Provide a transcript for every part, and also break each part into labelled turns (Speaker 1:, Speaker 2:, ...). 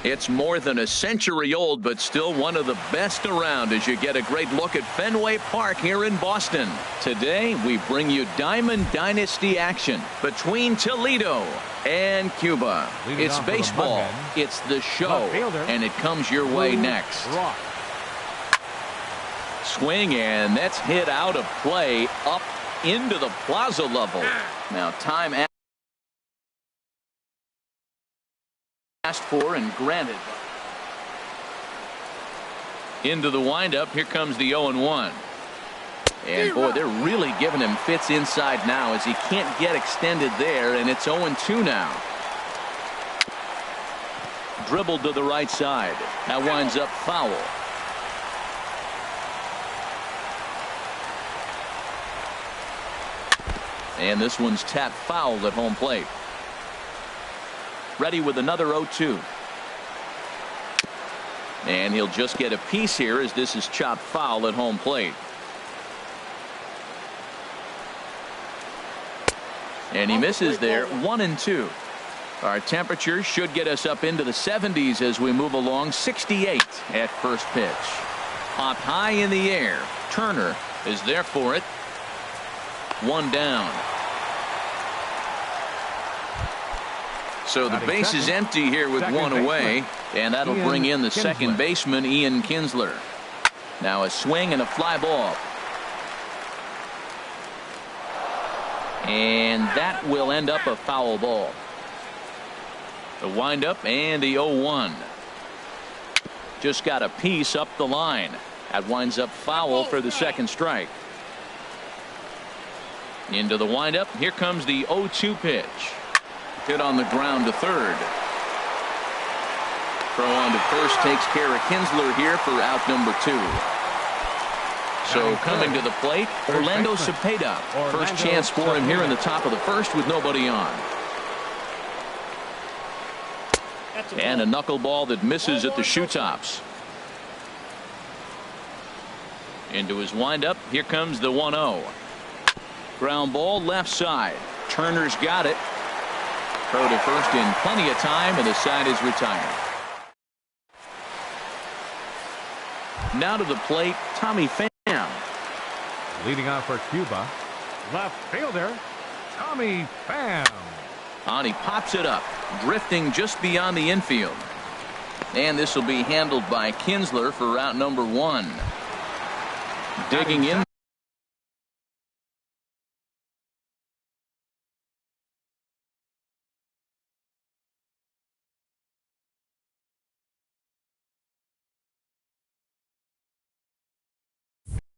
Speaker 1: It's more than a century old, but still one of the best around as you get a great look at Fenway Park here in Boston. Today, we bring you Diamond Dynasty action between Toledo and Cuba. It's baseball, it's the show, and it comes your way next. Swing, and that's hit out of play up into the plaza level. Now, time asked for and granted. Into the windup. Here comes the 0-1. And boy, they're really giving him fits inside now as he can't get extended there, and it's 0-2 now. Dribbled to the right side. That winds up foul. And this one's tapped foul at home plate. Ready with another 0-2. And he'll just get a piece here as this is chopped foul at home plate. And he misses there. 1-2. Our temperatures should get us up into the 70s as we move along. 68 at first pitch. Popped high in the air. Turner is there for it. One down. So the base is empty here with one away, and that'll bring in the second baseman, Ian Kinsler. Now a swing and a fly ball. And that will end up a foul ball. The windup and the 0-1. Just got a piece up the line. That winds up foul for the second strike. Into the windup. Here comes the 0-2 pitch. Hit on the ground to third. Throw on to first takes care of Kinsler here for out number 2. So coming to the plate, Orlando Cepeda. First chance for him here in the top of the first with nobody on. And a knuckleball that misses at the shoe tops. Into his windup. Here comes the 1-0. Ground ball left side. Turner's got it. Throw to first in plenty of time, and the side is retired. Now to the plate, Tommy Pham.
Speaker 2: Leading off for Cuba, left fielder Tommy Pham.
Speaker 1: And he pops it up, drifting just beyond the infield. And this will be handled by Kinsler for route number 1. Digging in.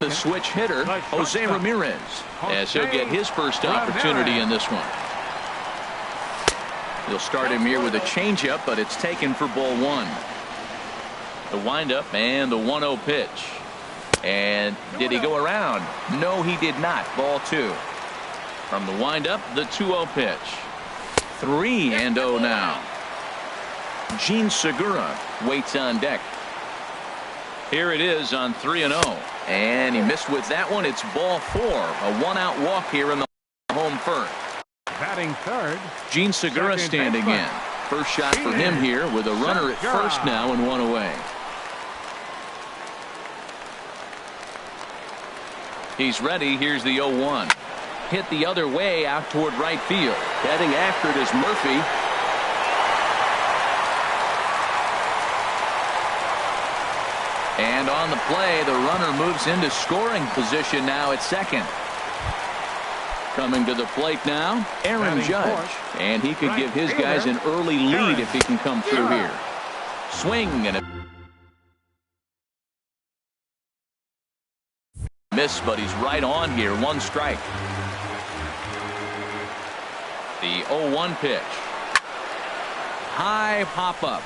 Speaker 1: The switch hitter, Jose Ramirez, as he'll get his first opportunity in this one. He'll start him here with a changeup, but it's taken for ball 1. The windup and the 1-0 pitch. And did he go around? No, he did not. Ball 2. From the windup, the 2-0 pitch. 3-0 now. Gene Segura waits on deck. Here it is on 3-0. And he missed with that one. It's ball 4. A 1-out walk here in the home first.
Speaker 2: Batting third,
Speaker 1: Gene Segura standing in. First shot for him here with a runner at first now and 1 away. He's ready. Here's the 0-1. Hit the other way out toward right field. Heading after it is Murphy. And on the play, the runner moves into scoring position now at second. Coming to the plate now, Aaron Judge. And he could give his guys an early lead if he can come through here. Swing and a miss, but he's right on here. 1 strike. The 0-1 pitch. High pop up.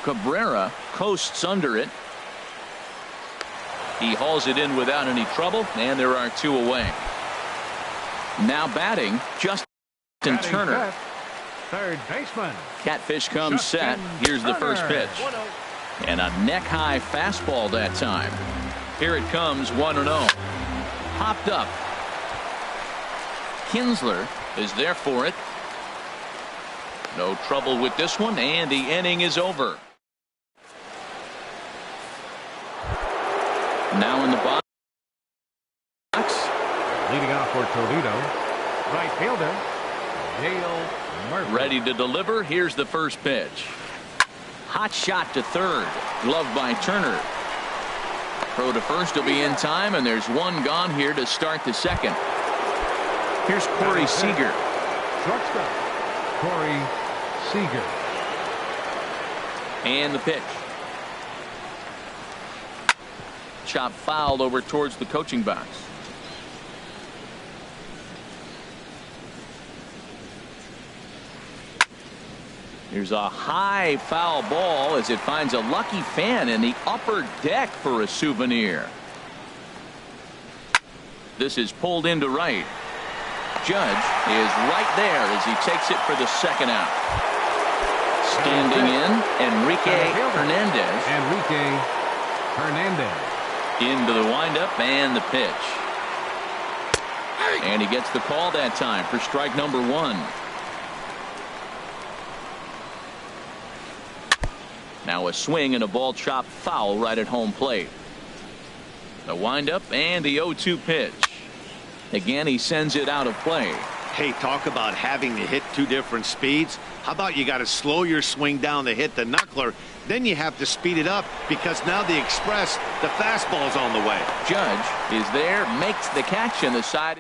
Speaker 1: Cabrera coasts under it. He hauls it in without any trouble, and there are 2 away. Now batting, Justin Turner.
Speaker 2: Third baseman.
Speaker 1: Catfish comes set. Here's the first pitch. And a neck-high fastball that time. Here it comes, 1-0. Popped up. Kinsler is there for it. No trouble with this one, and the inning is over. Now in the box.
Speaker 2: Leading off for Toledo, right fielder, Dale Murphy.
Speaker 1: Ready to deliver. Here's the first pitch. Hot shot to third. Gloved by Turner. Throw to first will be in time, and there's one gone here to start the second. Here's Corey Seager.
Speaker 2: Shortstop, Corey Seager.
Speaker 1: And the pitch. Chop fouled over towards the coaching box. Here's a high foul ball as it finds a lucky fan in the upper deck for a souvenir. This is pulled into right. Judge is right there as he takes it for the second out. Standing in, Enrique Hernandez. Into the windup and the pitch. And he gets the call that time for strike number one. Now a swing and a ball chopped foul right at home plate. The windup and the 0-2 pitch. Again, he sends it out of play.
Speaker 3: Hey, talk about having to hit two different speeds. How about you got to slow your swing down to hit the knuckler, then you have to speed it up because now the express, the fastball's on the way.
Speaker 1: Judge is there, makes the catch, and the side.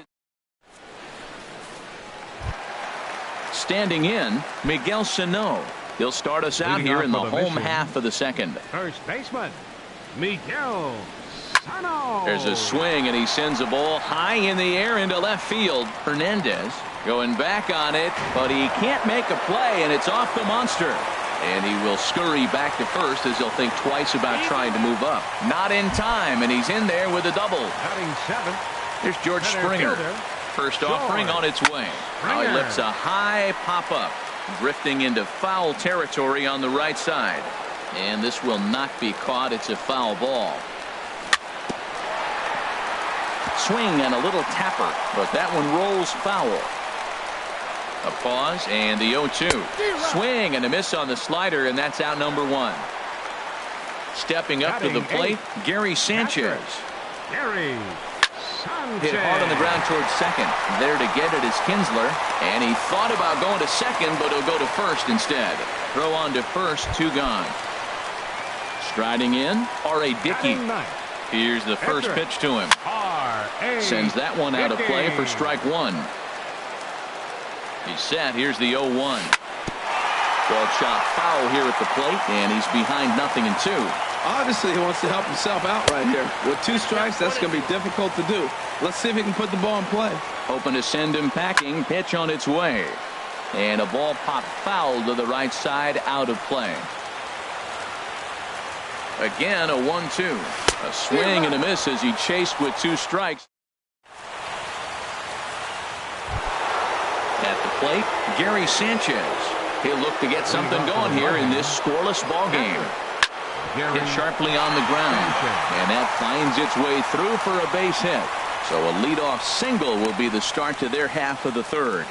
Speaker 1: Standing in, Miguel Sano. He'll start us out here in the home half of the second.
Speaker 2: First baseman, Miguel Sano.
Speaker 1: There's a swing, and he sends a ball high in the air into left field. Hernandez going back on it, but he can't make a play, and it's off the monster. And he will scurry back to first as he'll think twice about trying to move up. Not in time, and he's in there with a double.
Speaker 2: Batting seventh.
Speaker 1: Here's George Springer. First offering on its way. Now he lifts a high pop-up. Drifting into foul territory on the right side. And this will not be caught. It's a foul ball. Swing and a little tapper, but that one rolls foul. A pause and the 0-2. Swing and a miss on the slider, and that's out number one. Stepping up to the plate, Gary Sanchez.
Speaker 2: Gary
Speaker 1: Hit hard on the ground towards second. There to get it is Kinsler. And he thought about going to second, but he'll go to first instead. Throw on to first, two gone. Striding in, R.A. Dickey. Here's the first pitch to him. Sends that one out of play for strike one. He's set. Here's the 0-1. Ball chopped foul here at the plate, and he's behind 0-2.
Speaker 4: Obviously, he wants to help himself out right here. With two strikes, that's going to be difficult to do. Let's see if he can put the ball in play.
Speaker 1: Hoping to send him packing. Pitch on its way. And a ball popped foul to the right side, out of play. Again, a 1-2. A swing and a miss as he chased with two strikes. At the plate, Gary Sanchez. He'll look to get something going here in this scoreless ball game. Hit sharply on the ground, and that finds its way through for a base hit. So a leadoff single will be the start to their half of the third.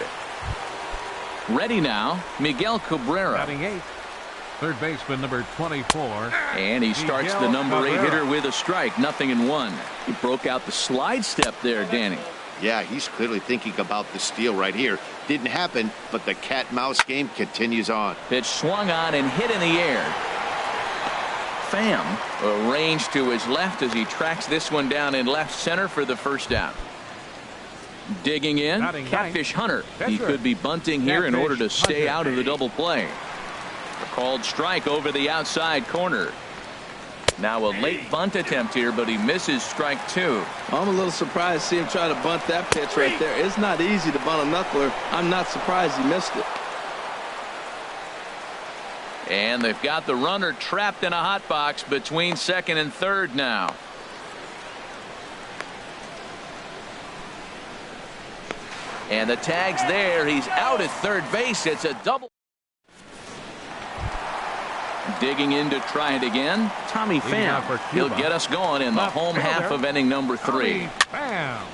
Speaker 1: Ready now, Miguel Cabrera.
Speaker 2: Batting eighth. Third baseman, number 24.
Speaker 1: And he starts the number 8 hitter with a strike, 0-1. He broke out the slide step there, Danny.
Speaker 3: Yeah, he's clearly thinking about the steal right here. Didn't happen, but the cat-mouse game continues on.
Speaker 1: Pitch swung on and hit in the air. Pham arranged to his left as he tracks this one down in left center for the first out. Digging in, Catfish Hunter. He could be bunting here in order to stay out of the double play. A called strike over the outside corner. Now a late bunt attempt here, but he misses strike two.
Speaker 4: I'm a little surprised to see him try to bunt that pitch right there. It's not easy to bunt a knuckler. I'm not surprised he missed it.
Speaker 1: And they've got the runner trapped in a hot box between second and third now. And the tag's there. He's out at third base. It's a double. Digging in to try it again, Tommy Pham. He'll get us going in the home half of inning number 3.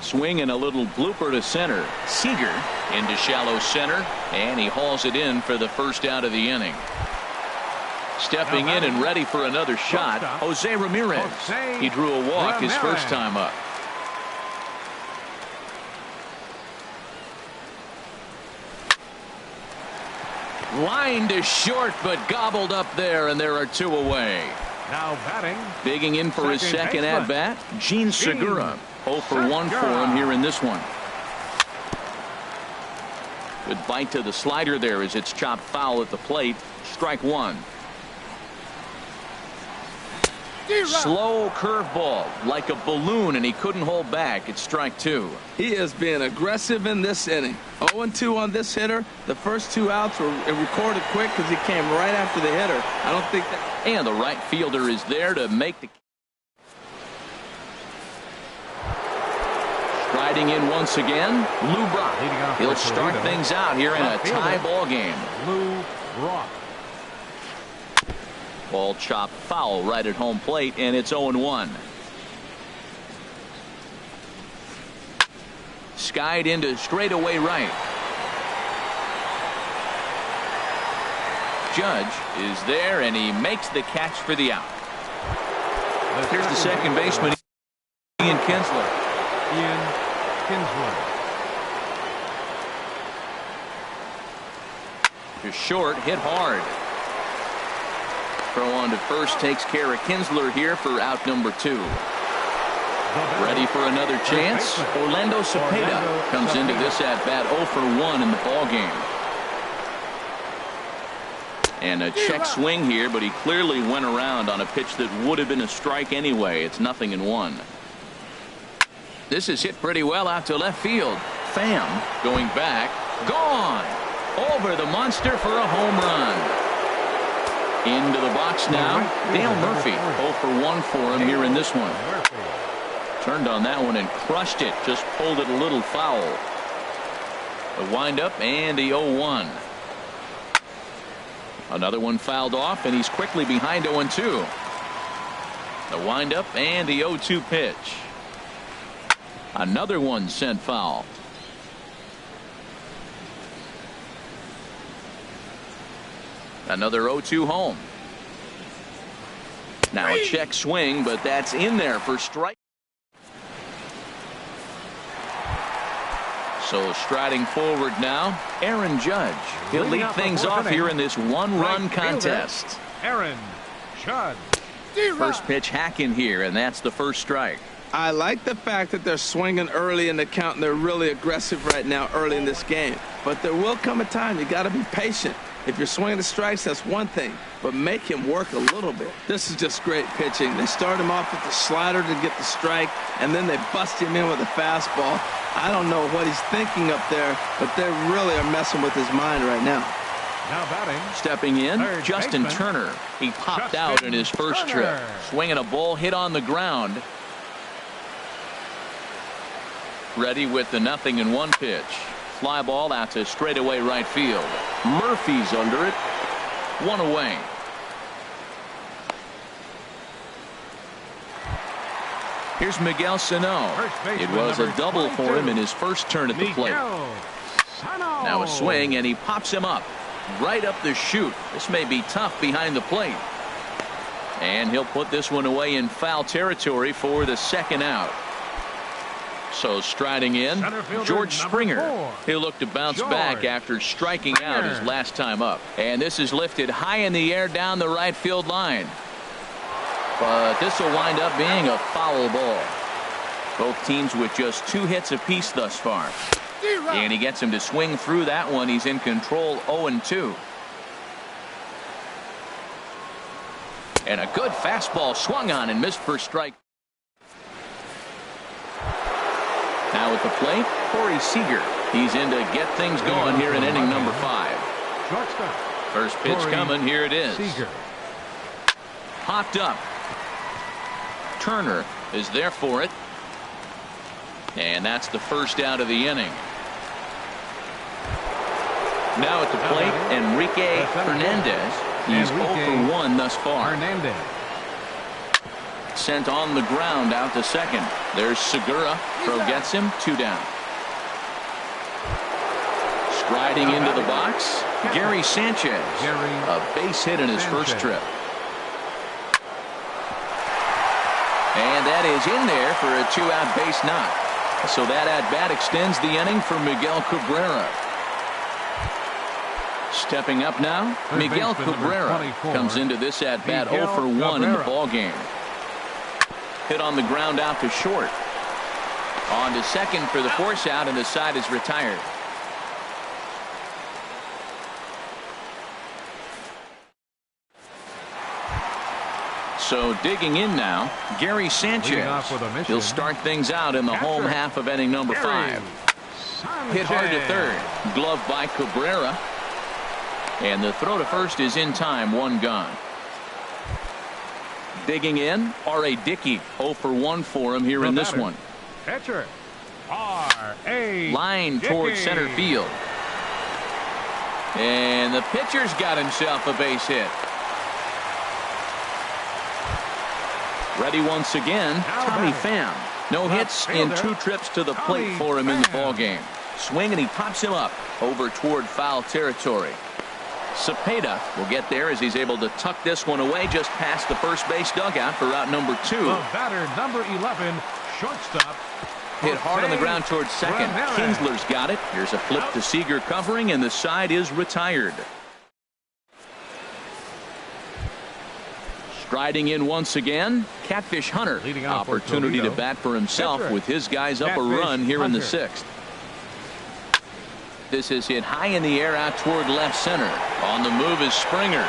Speaker 1: Swing and a little blooper to center. Seager into shallow center, and he hauls it in for the first out of the inning. Stepping in and ready for another shot, Jose Ramirez. He drew a walk his first time up. Line to short, but gobbled up there, and there are 2 away.
Speaker 2: Now batting.
Speaker 1: Digging in for his second at-bat, Gene Segura. 0 for 1 for him here in this one. Good bite to the slider there as it's chopped foul at the plate. Strike 1. Slow curveball like a balloon, and he couldn't hold back. It's strike 2.
Speaker 4: He is being aggressive in this inning. 0-2 on this hitter. The first 2 outs were recorded quick because he came right after the hitter. I don't think that.
Speaker 1: And the right fielder is there to make the. Striding in once again, Lou Brock. He'll start things out here in a tie ball game.
Speaker 2: Lou Brock.
Speaker 1: Ball chopped foul right at home plate, and it's 0-1. Skied into straightaway right. Judge is there, and he makes the catch for the out. Here's the second baseman, Ian Kinsler.
Speaker 2: Ian Kinsler.
Speaker 1: To short, hit hard. Throw on to first takes care of Kinsler here for out number 2. Ready for another chance. Orlando Cepeda comes into this at bat 0 for 1 in the ball game. And a check swing here, but he clearly went around on a pitch that would have been a strike anyway. It's 0-1. This is hit pretty well out to left field. Pham going back, gone over the monster for a home run. Into the box now, Dale Murphy. 0 for 1 for him here in this one. Turned on that one and crushed it. Just pulled it a little foul. The windup and the 0-1. Another one fouled off, and he's quickly behind 0-2. The windup and the 0-2 pitch. Another one sent foul. Another 0-2 home. Now a check swing, but that's in there for strike. So striding forward now, Aaron Judge. He'll lead things off here in this 1-run contest.
Speaker 2: Aaron Judge.
Speaker 1: First pitch hack in here, and that's the first strike.
Speaker 4: I like the fact that they're swinging early in the count, and they're really aggressive right now early in this game. But there will come a time you got to be patient. If you're swinging the strikes, that's one thing, but make him work a little bit. This is just great pitching. They start him off with the slider to get the strike, and then they bust him in with a fastball. I don't know what he's thinking up there, but they really are messing with his mind right now.
Speaker 2: Now batting.
Speaker 1: Stepping in, Justin
Speaker 2: baseman.
Speaker 1: Turner. He popped out in his first trip. Swinging a ball hit on the ground. Ready with the 0-1 pitch. Fly ball out to straightaway right field. Murphy's under it. 1 away. Here's Miguel Sano. It was a double for him in his first turn at the plate. Now a swing, and he pops him up. Right up the chute. This may be tough behind the plate. And he'll put this one away in foul territory for the second out. So striding in, George Springer. He'll look to bounce back after striking out his last time up. And this is lifted high in the air down the right field line. But this will wind up being a foul ball. Both teams with just 2 hits apiece thus far. And he gets him to swing through that one. He's in control 0-2. And a good fastball swung on and missed for strike. Now at the plate, Corey Seager. He's in to get things going here in inning number 5. First pitch coming. Here it is. Popped up. Turner is there for it. And that's the first out of the inning. Now at the plate, Enrique Hernandez. He's 0 for 1 thus far.
Speaker 2: Hernandez.
Speaker 1: Sent on the ground out to second. There's Segura. Throw gets him. 2 down. Striding into the box, Gary Sanchez. A base hit in his first trip. And that is in there for a 2-out base knock. So that at-bat extends the inning for Miguel Cabrera. Stepping up now, Miguel Cabrera comes into this at-bat 0 for 1 in the ballgame. Hit on the ground out to short. On to second for the force out, and the side is retired. So digging in now, Gary Sanchez. He'll start things out in the home half of inning number 5. Hit hard to third. Glove by Cabrera. And the throw to first is in time. 1 gone. Digging in, R.A. Dickey. 0 for 1 for him here in this one.
Speaker 2: Catcher, R.A.
Speaker 1: Line towards center field. And the pitcher's got himself a base hit. Ready once again, Tommy Pham. No hits in 2 trips to the plate for him in the ballgame. Swing and he pops him up over toward foul territory. Cepeda will get there as he's able to tuck this one away just past the first base dugout for out number 2.
Speaker 2: The batter, number 11, shortstop.
Speaker 1: Hit hard on the ground towards second. Kinsler's got it. Here's a flip to Seager covering, and the side is retired. Striding in once again, Catfish Hunter. Opportunity to bat for himself with his guys up a run here in the 6th. This is hit high in the air out toward left center. On the move is Springer.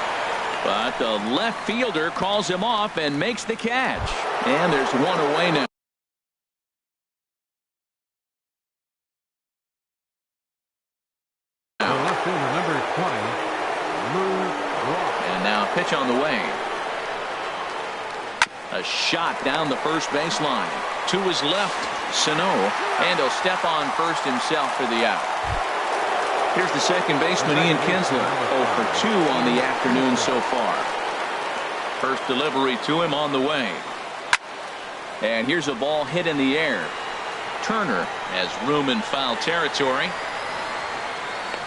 Speaker 1: But the left fielder calls him off and makes the catch. And there's one away now.
Speaker 2: Left fielder, number 20,
Speaker 1: and now pitch on the way. A shot down the first baseline. To his left, Sano, and he'll step on first himself for the out. Here's the second baseman, Ian Kinsler, 0 for 2 on the afternoon so far. First delivery to him on the way. And here's a ball hit in the air. Turner has room in foul territory.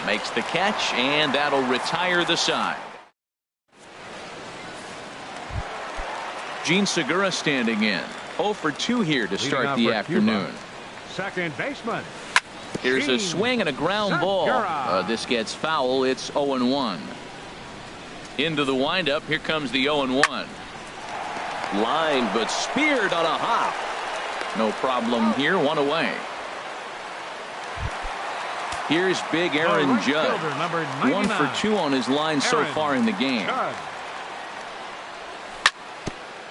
Speaker 1: Makes the catch, and that'll retire the side. Gene Segura standing in. 0 for 2 here to start the afternoon.
Speaker 2: Second baseman.
Speaker 1: Here's a swing and a ground ball. This gets foul. It's 0-1. Into the windup. Here comes the 0-1. Line, but speared on a hop. No problem here. 1 away. Here's big Aaron Judge. 1 for 2 on his line so far in the game.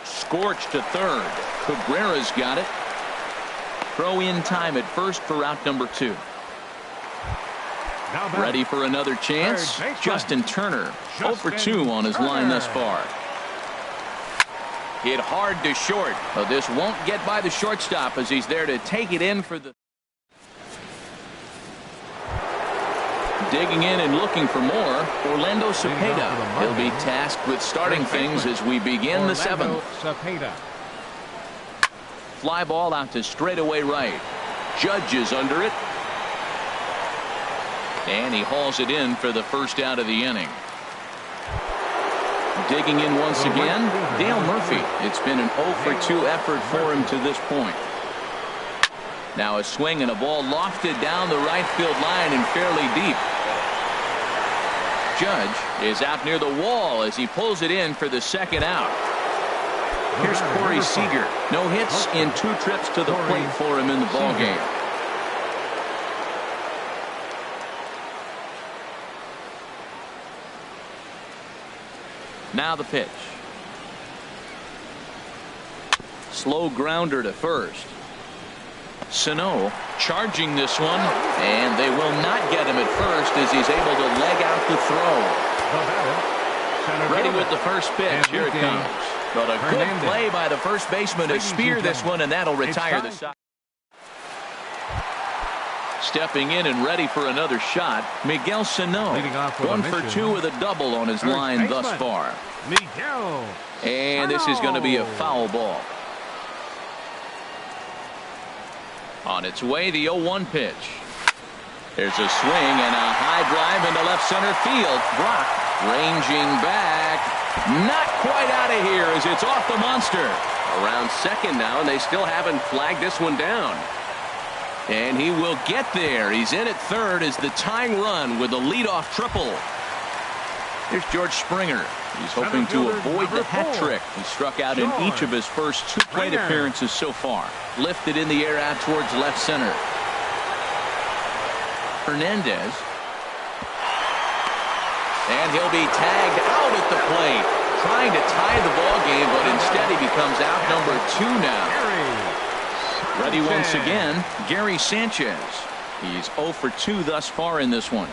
Speaker 1: Scorched to third. Cabrera's got it. Throw in time at first for out number 2. Ready for another chance. Justin Turner 0 for 2 on his line thus far. Hit hard to short. But this won't get by the shortstop as he's there to take it in for the. Digging in and looking for more, Orlando Cepeda. He'll be tasked with starting things as we begin the 7th. Fly ball out to straightaway right. Judge is under it. And he hauls it in for the first out of the inning. Digging in once again, Dale Murphy. It's been an 0 for 2 effort for him to this point. Now a swing and a ball lofted down the right field line and fairly deep. Judge is out near the wall as he pulls it in for the second out. Here's Corey Seager. No hits in 2 trips to the plate for him in the ballgame. Now the pitch. Slow grounder to first. Sano charging this one, and they will not get him at first as he's able to leg out the throw. Ready with the first pitch. Here it comes. But a good play by the first baseman to spear this one, and that'll retire the side. stepping in and ready for another shot, Miguel Sano.
Speaker 2: Leading off with
Speaker 1: 1 for 2 with a double on his line thus far.
Speaker 2: Miguel
Speaker 1: And this is going to be a foul ball. On its way, the 0-1 pitch. There's a swing and a high drive into left center field. Brock ranging back. Not quite out of here as it's off the monster. Around second now, and they still haven't flagged this one down. And he will get there. He's in at third as the tying run with a leadoff triple. Here's George Springer. He's hoping to avoid the hat trick. He struck out in each of his first 2 plate appearances so far. Lifted in the air out towards left center. Hernandez. And he'll be tagged out at the plate. Trying to tie the ball game, but instead he becomes out number 2 now. Ready once again, Gary Sanchez. He's 0 for 2 thus far in this one.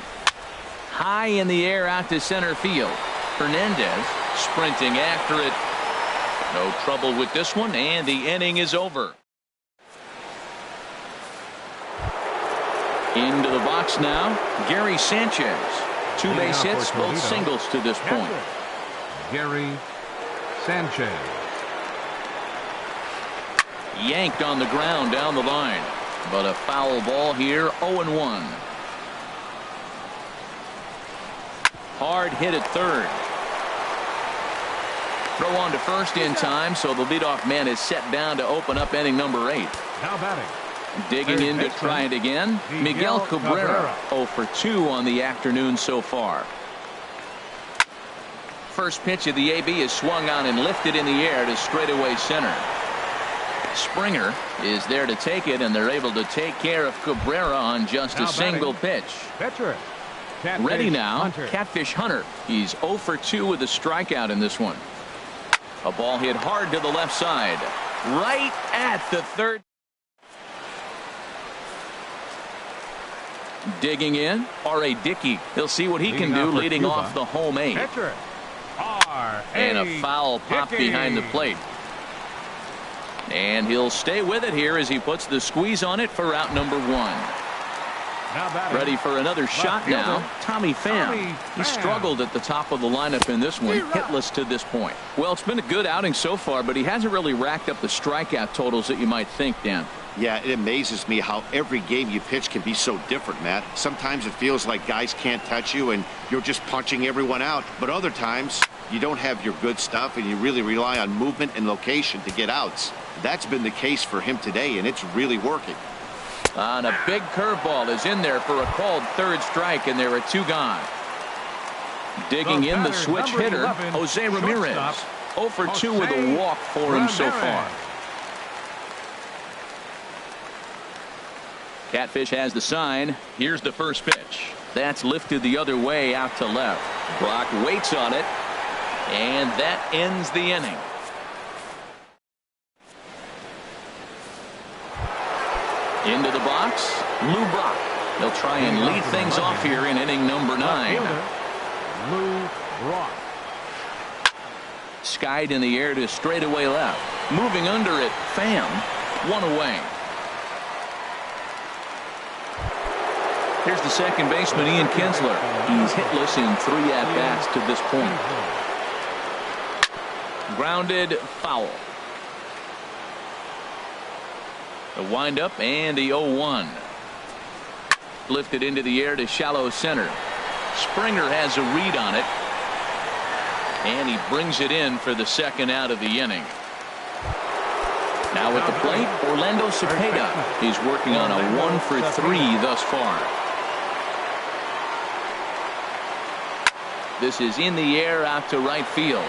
Speaker 1: High in the air out to center field. Hernandez sprinting after it. No trouble with this one, and the inning is over. Into the box now, Gary Sanchez. 2 base hits, both singles to this point.
Speaker 2: Gary Sanchez.
Speaker 1: Yanked on the ground down the line, but a foul ball here. 0-1. Hard hit at third. Throw on to first in time, so the leadoff man is set down to open up inning number 8.
Speaker 2: Now batting.
Speaker 1: Digging in to try it again, Miguel Cabrera. 0 for 2 on the afternoon so far. First pitch of the AB is swung on and lifted in the air to straightaway center. Springer is there to take it, and they're able to take care of Cabrera on just a single pitch.
Speaker 2: Pitcher.
Speaker 1: Ready now,
Speaker 2: Hunter.
Speaker 1: Catfish Hunter. He's 0 for 2 with a strikeout in this one. A ball hit hard to the left side. Right at the third. Digging in, R.A. Dickey. He'll see what he can do leading off the home 8.
Speaker 2: Pitcher.
Speaker 1: And a foul pop behind the plate. And he'll stay with it here as he puts the squeeze on it for out number 1. Ready for another shot now, Tommy Pham. He struggled at the top of the lineup in this one, hitless to this point. Well, it's been a good outing so far, but he hasn't really racked up the strikeout totals that you might think, Dan.
Speaker 3: Yeah, it amazes me how every game you pitch can be so different, Matt. Sometimes it feels like guys can't touch you and you're just punching everyone out. But other times you don't have your good stuff and you really rely on movement and location to get outs. That's been the case for him today, and it's really working.
Speaker 1: And a big curveball is in there for a called third strike, and there are 2 gone. Digging in the switch hitter,
Speaker 2: 11,
Speaker 1: Jose Ramirez. 0 for 2 with a walk for him so far. Catfish has the sign. Here's the first pitch. That's lifted the other way out to left. Brock waits on it, and that ends the inning. Into the box, Lou Brock. He'll try and lead things off here in inning number 9.
Speaker 2: Lou Brock.
Speaker 1: Skied in the air to straightaway left. Moving under it, Pham. 1 away. Here's the second baseman, Ian Kinsler. He's hitless in 3 at-bats to this point. Grounded, foul. The windup and the 0-1. Lifted into the air to shallow center. Springer has a read on it. And he brings it in for the second out of the inning. Now at the plate, Orlando Cepeda. He's working on a 1 for 3 thus far. This is in the air out to right field.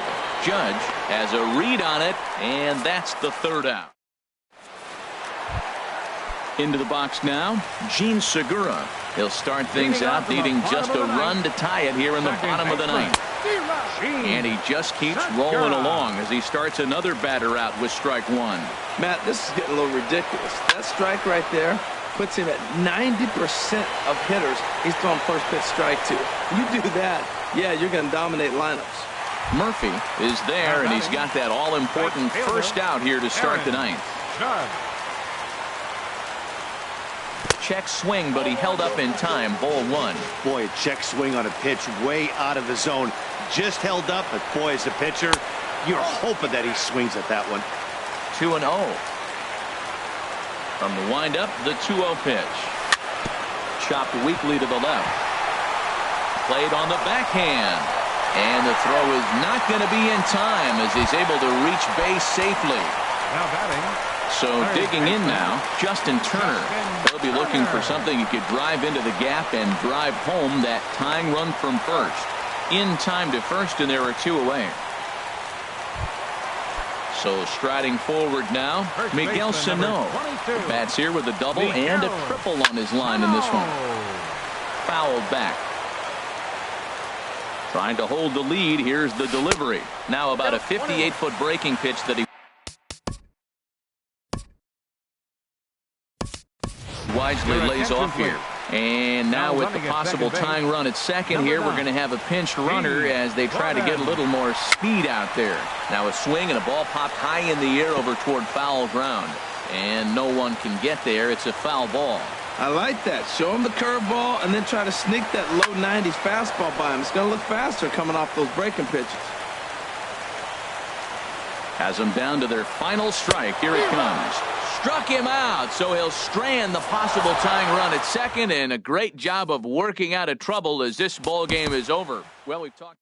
Speaker 1: Judge has a read on it, and that's the third out. Into the box now, Gene Segura. He'll start things out, needing just a run to tie it here in the bottom of the 9th. And he just keeps rolling along as he starts another batter out with strike 1.
Speaker 4: Matt, this is getting a little ridiculous. That strike right there puts him at 90% of hitters he's throwing first pitch strike to. You do that, yeah, you're going to dominate lineups.
Speaker 1: Murphy is there, and he's got that all-important first out here to start the 9th. check swing, but he held up in time. Ball 1.
Speaker 3: Boy, a check swing on a pitch way out of the zone. Just held up, but boy, as a pitcher, you're hoping that he swings at that one.
Speaker 1: 2-0. From the windup, the 2-0 pitch. Chopped weakly to the left. Played on the backhand. And the throw is not going to be in time as he's able to reach base safely.
Speaker 2: Now batting.
Speaker 1: So digging in now, Justin Turner. He'll be looking for something he could drive into the gap and drive home that tying run from first. In time to first, and there are 2 away. So striding forward now, Miguel Sano. Bats here with a double and a triple on his line in this one. Fouled back. Trying to hold the lead. Here's the delivery. Now about a 58-foot breaking pitch that he wisely lays off here. And now with the possible tying run at second here, we're going to have a pinch runner as they try to get a little more speed out there. Now a swing and a ball popped high in the air over toward foul ground. And no one can get there. It's a foul ball.
Speaker 4: I like that. Show him the curveball and then try to sneak that low 90s fastball by him. It's going to look faster coming off those breaking pitches.
Speaker 1: Has them down to their final strike. Here it comes. Struck him out, so he'll strand the possible tying run at second, and a great job of working out of trouble as this ball game is over. Well, we've talked.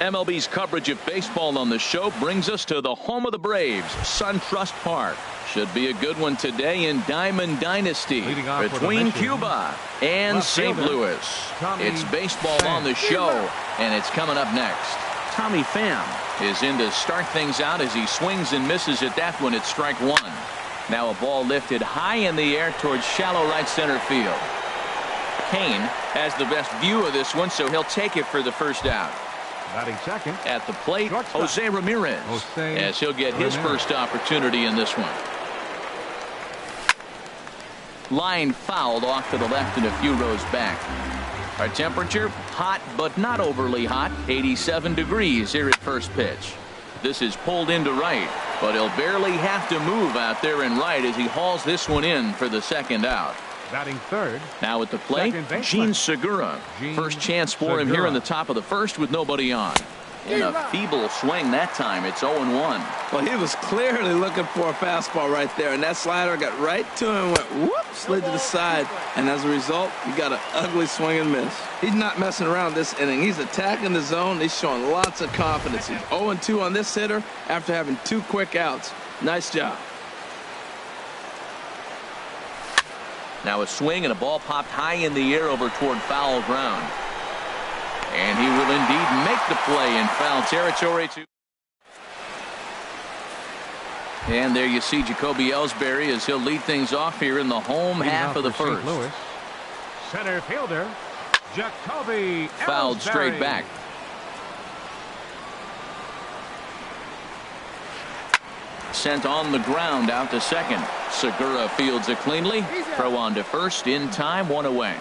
Speaker 1: MLB's coverage of baseball on the show brings us to the home of the Braves, SunTrust Park. Should be a good one today in Diamond Dynasty between Cuba and St. Louis. It's baseball on the show, and it's coming up next. Tommy Pham is in to start things out as he swings and misses at that one at strike one. Now a ball lifted high in the air towards shallow right center field. Kane has the best view of this one, so he'll take it for the first out.
Speaker 2: Batting second.
Speaker 1: At the plate, Jose Ramirez, as he'll get his first opportunity in this one. Line fouled off to the left and a few rows back. Our temperature, hot but not overly hot, 87 degrees here at first pitch. This is pulled into right, but he'll barely have to move out there in right as he hauls this one in for the second out.
Speaker 2: Batting third.
Speaker 1: Now at the plate, Gene Segura. First chance for him here in the top of the first with nobody on. In a feeble swing that time, it's 0-1.
Speaker 4: Well, he was clearly looking for a fastball right there, and that slider got right to him, went whoop, slid to the side, and as a result, he got an ugly swing and miss. He's not messing around this inning. He's attacking the zone. He's showing lots of confidence. He's 0-2 on this hitter after having 2 quick outs. Nice job.
Speaker 1: Now a swing and a ball popped high in the air over toward foul ground. And he will indeed make the play in foul territory. And there you see Jacoby Ellsbury as he'll lead things off here in the home half of the first.
Speaker 2: Center fielder Jacoby
Speaker 1: fouled
Speaker 2: Ellsbury.
Speaker 1: Straight back. Sent on the ground out to second. Segura fields it cleanly. Throw on to first in time, 1 away.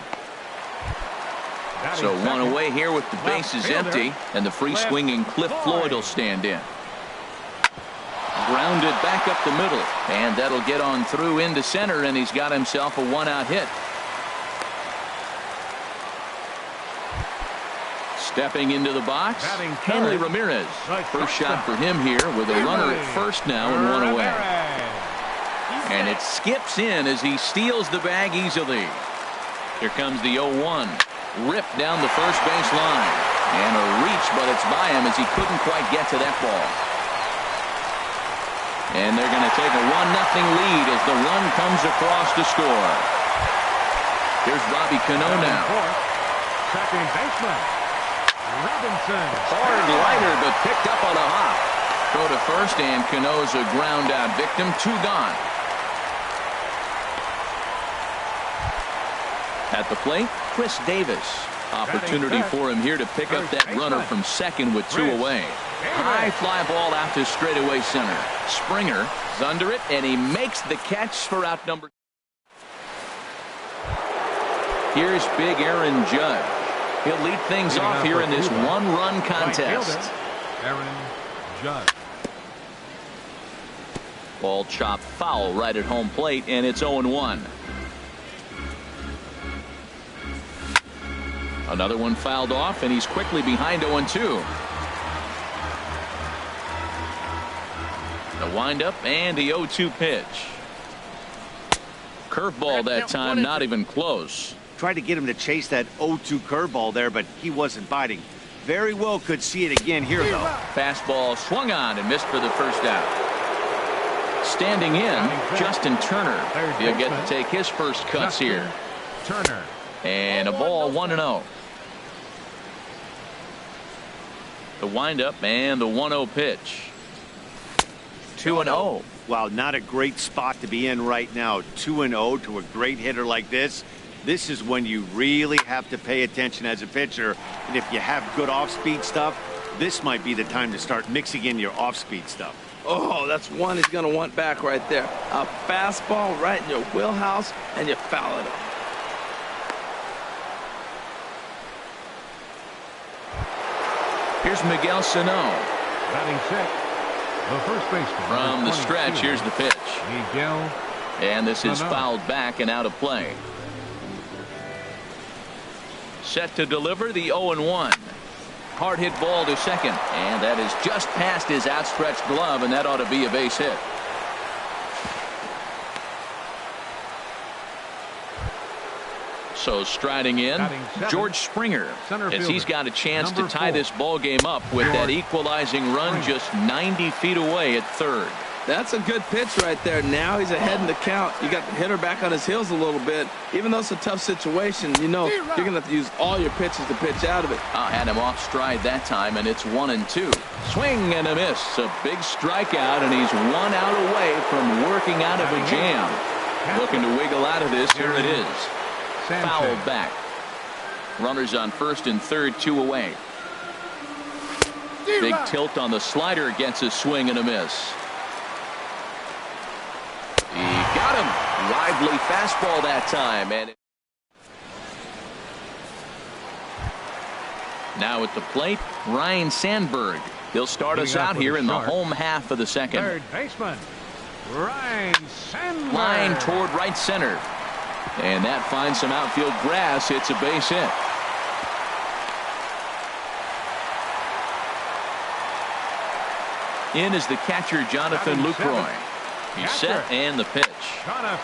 Speaker 1: So 1 away here with the bases empty, and the free swinging Cliff Floyd will stand in. Grounded back up the middle, and that'll get on through into center, and he's got himself a 1-out hit. Stepping into the box, Hanley Ramirez. First shot for him here with a runner at first now and 1 away. And it skips in as he steals the bag easily. Here comes the 0-1. Ripped down the first base line. And a reach, but it's by him as he couldn't quite get to that ball. And they're going to take a 1-0 lead as the run comes across to score. Here's Bobby Cano now.
Speaker 2: Second baseman Robinson.
Speaker 1: Hard liner, but picked up on a hop. Throw to first, and Cano's a ground out victim. 2 gone. At the plate, Chris Davis. Opportunity for him here to pick up that runner from second with 2 away. High fly ball out to straightaway center. Springer is under it, and he makes the catch for out number. Here's big Aaron Judge. He'll lead things off here in this 1-run contest.
Speaker 2: Aaron Judge.
Speaker 1: Ball chopped foul right at home plate, and it's 0-1. Another one fouled off, and he's quickly behind 0-2. The windup and the 0-2 pitch. Curveball that time, not even close.
Speaker 3: Tried to get him to chase that 0-2 curveball there, but he wasn't biting. Very well could see it again here, though.
Speaker 1: Fastball swung on and missed for the first out. Standing in, Justin Turner. He'll get to take his first cuts here.
Speaker 2: Turner.
Speaker 1: And a ball 1-0. The windup and the 1-0 pitch. 2-0.
Speaker 3: Wow, not a great spot to be in right now. 2-0 to a great hitter like this. This is when you really have to pay attention as a pitcher. And if you have good off-speed stuff, this might be the time to start mixing in your off-speed stuff.
Speaker 4: Oh, that's one he's going to want back right there. A fastball right in your wheelhouse, and you foul it up.
Speaker 1: Here's Miguel Sano.
Speaker 2: Batting sixth, the first baseman.
Speaker 1: From the stretch, here's the pitch.
Speaker 2: Miguel.
Speaker 1: And this is fouled back and out of play. Set to deliver the 0-1. Hard hit ball to second. And that is just past his outstretched glove, and that ought to be a base hit. So striding in, George Springer, as he's got a chance to tie this ball game up with that equalizing run just 90 feet away at third.
Speaker 4: That's a good pitch right there. Now he's ahead in the count. You got the hitter back on his heels a little bit. Even though it's a tough situation, you know you're going to have to use all your pitches to pitch out of it.
Speaker 1: Had him off stride that time, and it's 1-2. Swing and a miss. A big strikeout, and he's 1 out away from working out of a jam. Looking to wiggle out of this. Here it is. Fouled back. Runners on first and third, 2 away. Big tilt on the slider, gets a swing and a miss. He got him. Lively fastball that time. And now at the plate, Ryne Sandberg. He'll start us out here in the home half of the second.
Speaker 2: Third baseman, Ryne Sandberg.
Speaker 1: Line toward right center. And that finds some outfield grass. It's a base hit. In is the catcher, Jonathan Lucroy. He's set and the pitch.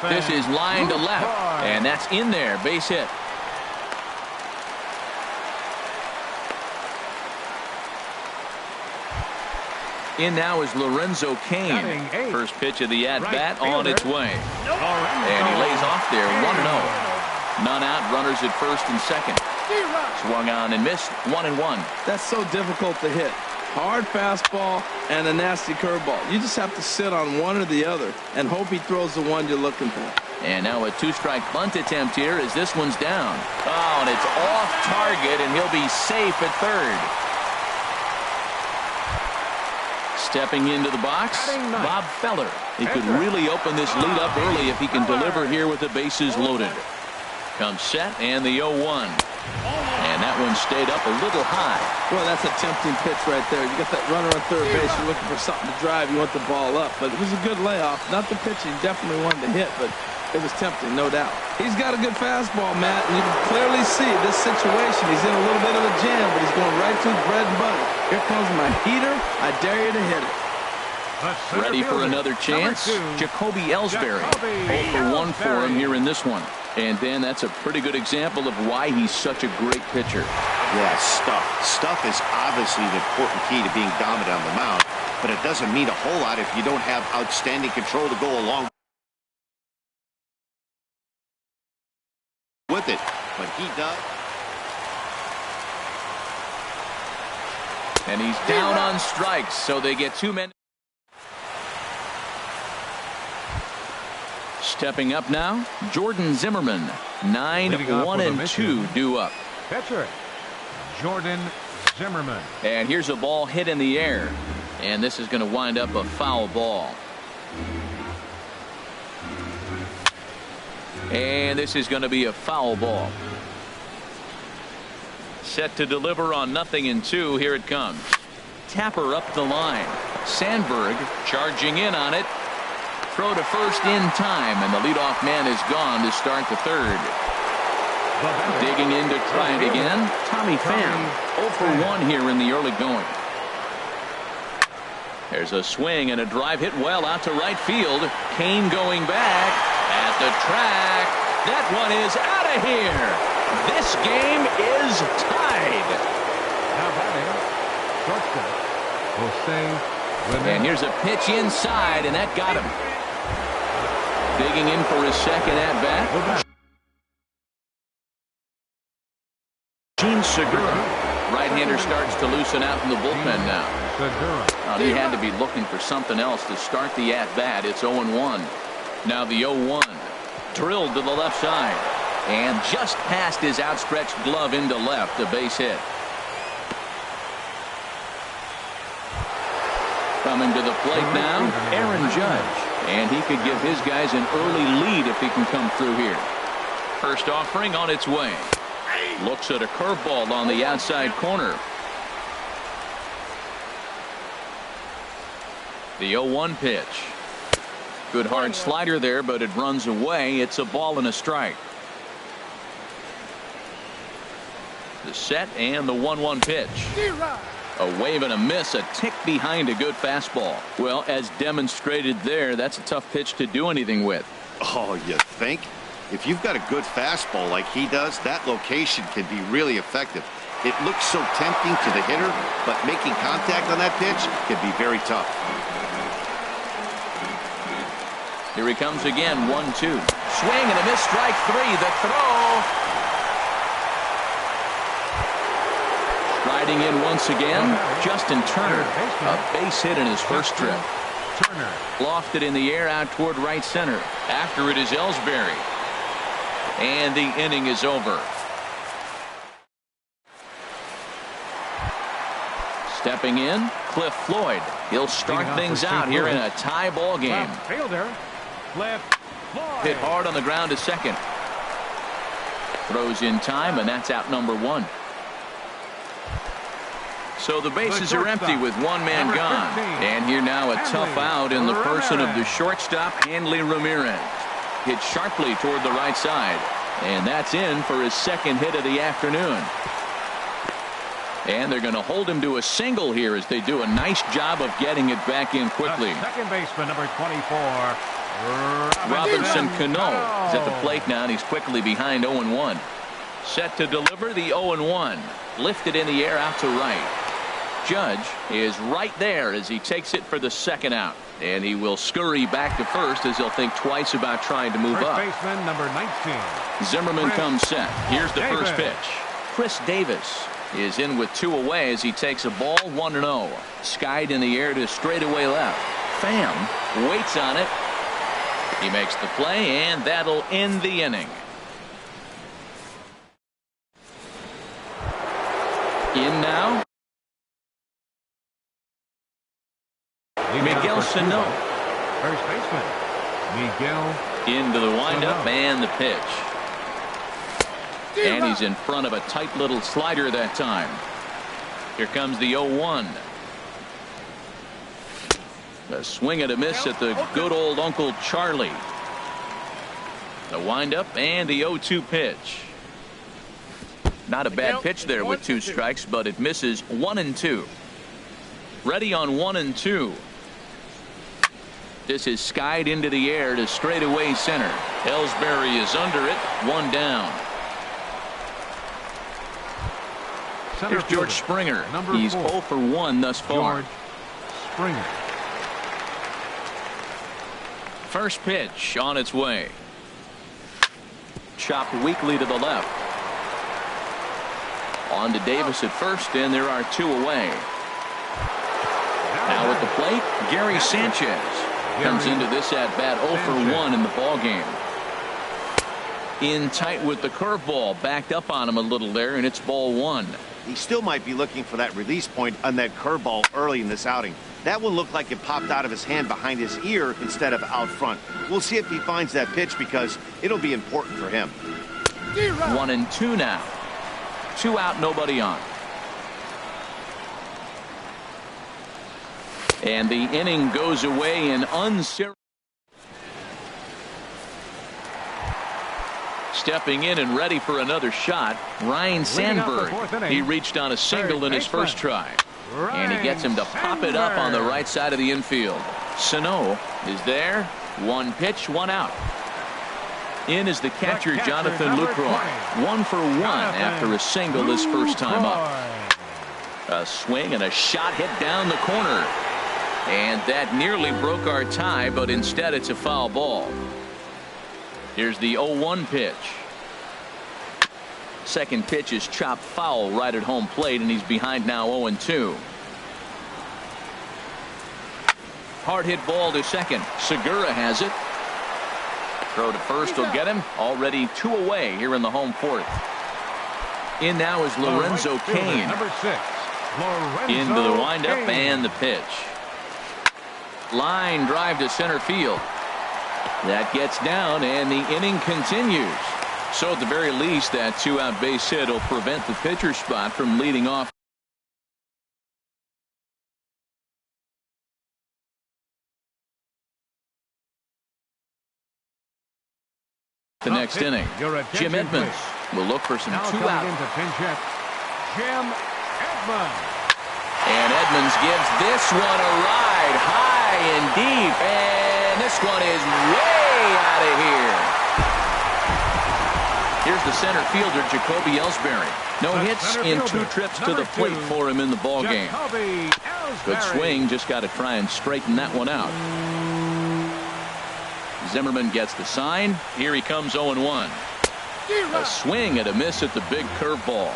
Speaker 1: This is line to left, and that's in there. Base hit. In now is Lorenzo Cain. First pitch of the at-bat on its way. And he lays off there, 1-0. None out, runners at first and second. Swung on and missed, 1-1.
Speaker 4: That's so difficult to hit. Hard fastball and a nasty curveball. You just have to sit on one or the other and hope he throws the one you're looking for.
Speaker 1: And now a 2-strike bunt attempt here as this one's down. Oh, and it's off target, and he'll be safe at third. Stepping into the box, Bob Feller. He could really open this lead up early if he can deliver here with the bases loaded. Comes set and the 0-1. And that one stayed up a little high.
Speaker 4: Well, that's a tempting pitch right there. You got that runner on third base. You're looking for something to drive. You want the ball up. But it was a good layoff. Not the pitch he definitely wanted to hit, but it was tempting, no doubt. He's got a good fastball, Matt, and you can clearly see this situation. He's in a little bit of a jam, but he's going right to his bread and butter. Here comes my heater. I dare you to hit it.
Speaker 1: Ready for another chance? Jacoby Ellsbury. 0 for 1 for him here in this one. And then that's a pretty good example of why he's such a great pitcher.
Speaker 3: Yeah, Stuff is obviously an important key to being dominant on the mound, but it doesn't mean a whole lot if you don't have outstanding control to go along with it. But he does.
Speaker 1: And he's down on strikes, so they get 2 men. Stepping up now, Jordan Zimmerman. 9-1-2 due up.
Speaker 2: Pitcher, Jordan Zimmerman.
Speaker 1: And here's a ball hit in the air. And this is going to wind up a foul ball. And this is going to be a foul ball. Set to deliver on 0-2. Here it comes. Tapper up the line. Sandberg charging in on it. Throw to first in time, and the leadoff man is gone to start the third. Digging in to try it again, Tommy Pham. 0 for 1 here in the early going. There's a swing and a drive hit well out to right field. Cain going back at the track. That one is out of here. This game is tied.
Speaker 2: Now batting, shortstop will stay.
Speaker 1: And here's a pitch inside, and that got him. Digging in for his second at-bat. Gene Segura. Right-hander starts to loosen out in the bullpen now. He had to be looking for something else to start the at-bat. It's 0-1. Now the 0-1. Drilled to the left side. And just past his outstretched glove into left. A base hit. Coming to the plate now, Aaron Judge. And he could give his guys an early lead if he can come through here. First offering on its way. Looks at a curveball on the outside corner. The 0-1 pitch. Good hard slider there, but it runs away. It's a ball and a strike. The set and the 1-1 pitch. A wave and a miss, a tick behind a good fastball. Well, as demonstrated there, that's a tough pitch to do anything with.
Speaker 3: Oh, you think? If you've got a good fastball like he does, that location can be really effective. It looks so tempting to the hitter, but making contact on that pitch can be very tough.
Speaker 1: Here he comes again, 1-2. Swing and a miss, strike three. The throw. Riding in once again, Justin Turner. A base hit in his first trip.
Speaker 2: Turner.
Speaker 1: Lofted in the air out toward right center. After it is Ellsbury. And the inning is over. Stepping in, Cliff Floyd. He'll start things out here in a tie ball game.
Speaker 2: Left fielder. Left Floyd.
Speaker 1: Hit hard on the ground to second. Throws in time, and that's out number one. So the bases are empty with one man gone. And here now a tough out in the person of the shortstop, Hanley Ramirez. Hit sharply toward the right side. And that's in for his second hit of the afternoon. And they're going to hold him to a single here as they do a nice job of getting it back in quickly.
Speaker 2: Second baseman, number 24.
Speaker 1: Robinson Cano is at the plate now, and he's quickly behind 0-1. Set to deliver the 0-1. Lifted in the air out to right. Judge is right there as he takes it for the second out. And he will scurry back to first as he'll think twice about trying to move up.
Speaker 2: First baseman, number 19.
Speaker 1: Zimmerman comes set. Here's the first pitch. Chris Davis is in with two away as he takes a ball, 1-0. Skied in the air to straightaway left. Pham waits on it. He makes the play, and that'll end the inning. In now, Miguel Sano.
Speaker 2: First baseman, Miguel.
Speaker 1: Into the windup and the pitch. And he's in front of a tight little slider that time. Here comes the 0-1. A swing and a miss at the good old Uncle Charlie. The windup and the 0-2 pitch. Not a bad pitch there with two strikes, but it misses 1-2. Ready on 1-2. This is skied into the air to straightaway center. Ellsbury is under it. One down. Here's George Springer. He's 0 for 1 thus far.
Speaker 2: George Springer.
Speaker 1: First pitch on its way. Chopped weakly to the left. On to Davis at first, and there are two away. Now at the plate, Gary Sanchez comes into this at bat 0 for 1 in the ball game. In tight with the curveball, backed up on him a little there, and it's ball 1.
Speaker 3: He still might be looking for that release point on that curveball early in this outing. That one looked like it popped out of his hand behind his ear instead of out front. We'll see if he finds that pitch because it'll be important for him.
Speaker 1: 1-2 now. 2 out, nobody on. And the inning goes away in unceremonious. Stepping in and ready for another shot, Ryan Sandberg. He reached on a single in his first try. And he gets him to pop it up on the right side of the infield. Sano is there. One pitch, one out. In is the catcher, Jonathan Lucroy. 1 for 1 after a single his first time up. A swing and a shot hit down the corner. And that nearly broke our tie, but instead it's a foul ball. Here's the 0-1 pitch. Second pitch is chopped foul right at home plate, and he's behind now 0-2. Hard hit ball to second. Segura has it. Throw to first will get him. Already 2 away here in the home fourth. In now is Lorenzo Cain.
Speaker 2: Number 6.
Speaker 1: Into the windup and the pitch. Line drive to center field. That gets down, and the inning continues. So at the very least, that 2-out base hit will prevent the pitcher spot from leading off the next inning. Jim Edmonds will look for some 2-out.
Speaker 2: Jim Edmonds.
Speaker 1: And Edmonds gives this one a ride high and deep, and this one is way out of here. Here's the center fielder, Jacoby Ellsbury. No hits in 2 trips to the plate for him in the ball game. Good swing, just got to try and straighten that one out. Zimmerman gets the sign. Here he comes 0-1. A swing and a miss at the big curveball.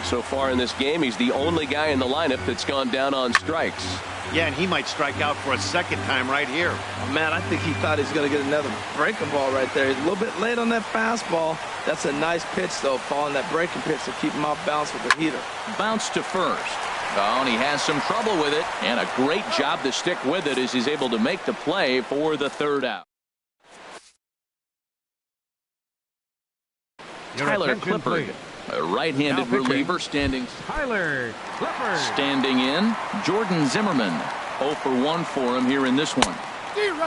Speaker 5: So far in this game, he's the only guy in the lineup that's gone down on strikes.
Speaker 3: Yeah, and he might strike out for a second time right here.
Speaker 4: Oh, man, I think he thought he was going to get another breaking ball right there. He's a little bit late on that fastball. That's a nice pitch, though, following that breaking pitch to keep him off balance with the heater.
Speaker 1: Bounce to first. Oh, and he has some trouble with it. And a great job to stick with it as he's able to make the play for the 3rd out. Tyler Clippard, a right-handed reliever, standing in. Jordan Zimmerman, 0 for 1 for him here in this one.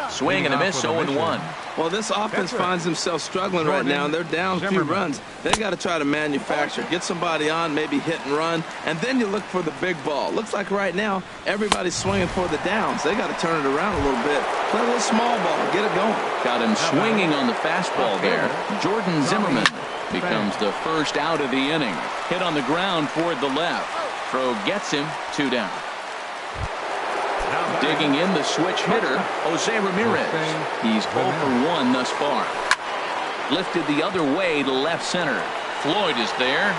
Speaker 1: Swing and a miss, 0-1.
Speaker 4: Well, this offense finds themselves struggling right now, and they're down a few runs. They got to try to manufacture, get somebody on, maybe hit and run, and then you look for the big ball. Looks like right now everybody's swinging for the downs. They got to turn it around a little bit, play a little small ball, get it going.
Speaker 1: Got him swinging on the fastball there. Jordan Zimmerman becomes the 1st out of the inning. Hit on the ground toward the left. Throw gets him, 2 down. Digging in the switch hitter, Jose Ramirez. He's 0 for 1 thus far. Lifted the other way to left center. Floyd is there,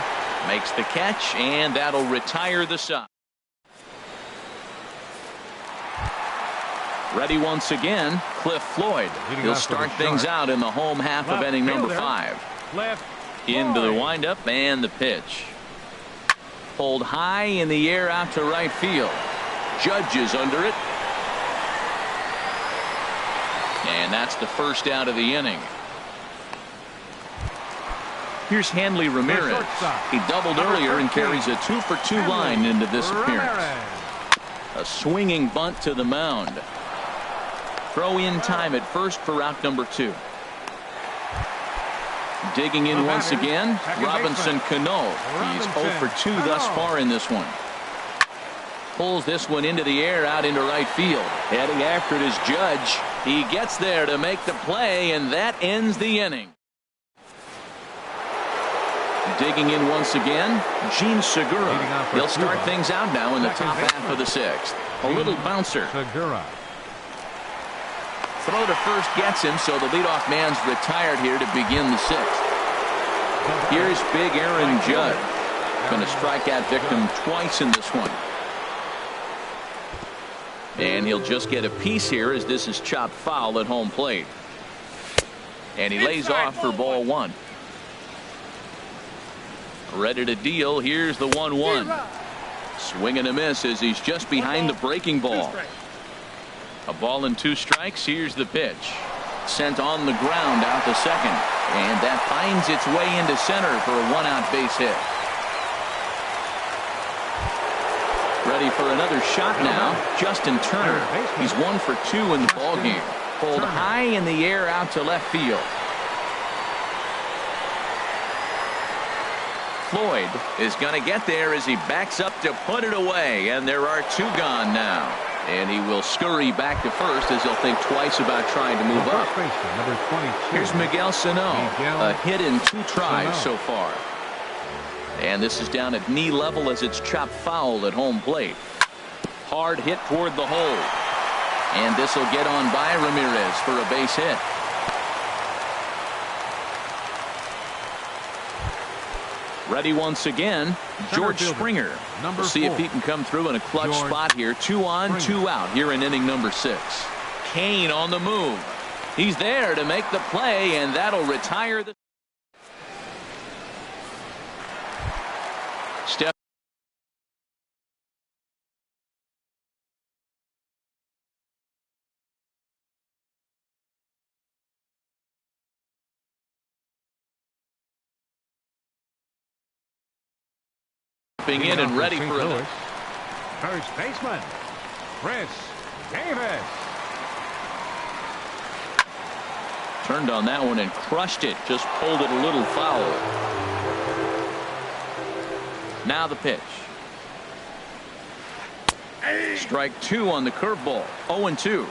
Speaker 1: makes the catch, and that'll retire the side. Ready once again, Cliff Floyd. He'll start things out in the home half of inning number 5. Into the windup and the pitch. Pulled high in the air out to right field. Judge is under it. And that's the 1st out of the inning. Here's Hanley Ramirez. He doubled earlier and carries a 2 for 2 line into this appearance. A swinging bunt to the mound. Throw in time at first for out number 2. Digging in once again, Robinson Cano. He's 0 for 2 thus far in this one. Pulls this one into the air out into right field. Heading after it is Judge. He gets there to make the play, and that ends the inning. Digging in once again, Gene Segura. He'll start things out now in the top half of the 6th. A little bouncer. Throw to first gets him, so the leadoff man's retired here to begin the 6th. Here's big Aaron Judge. Going to strike out victim twice in this one. And he'll just get a piece here as this is chopped foul at home plate. And he lays off for ball 1. Ready to deal. Here's the 1-1. Swing and a miss as he's just behind the breaking ball. A ball and 2 strikes. Here's the pitch. Sent on the ground out to second. And that finds its way into center for a 1-out base hit. Ready for another shot now. Justin Turner. He's 1 for 2 in the ballgame. Pulled high in the air out to left field. Floyd is going to get there as he backs up to put it away. And there are 2 gone now. And he will scurry back to first as he'll think twice about trying to move up. Here's Miguel Sano. A hit in 2 tries so far. And this is down at knee level as it's chopped foul at home plate. Hard hit toward the hole. And this will get on by Ramirez for a base hit. Ready once again, George Springer. We'll see if he can come through in a clutch spot here. 2 on, 2 out here in inning number 6. Kane on the move. He's there to make the play, and that'll retire the step. In and ready for it.
Speaker 2: First baseman, Chris Davis.
Speaker 1: Turned on that one and crushed it. Just pulled it a little foul. Now the pitch. Strike 2 on the curveball. 0-2.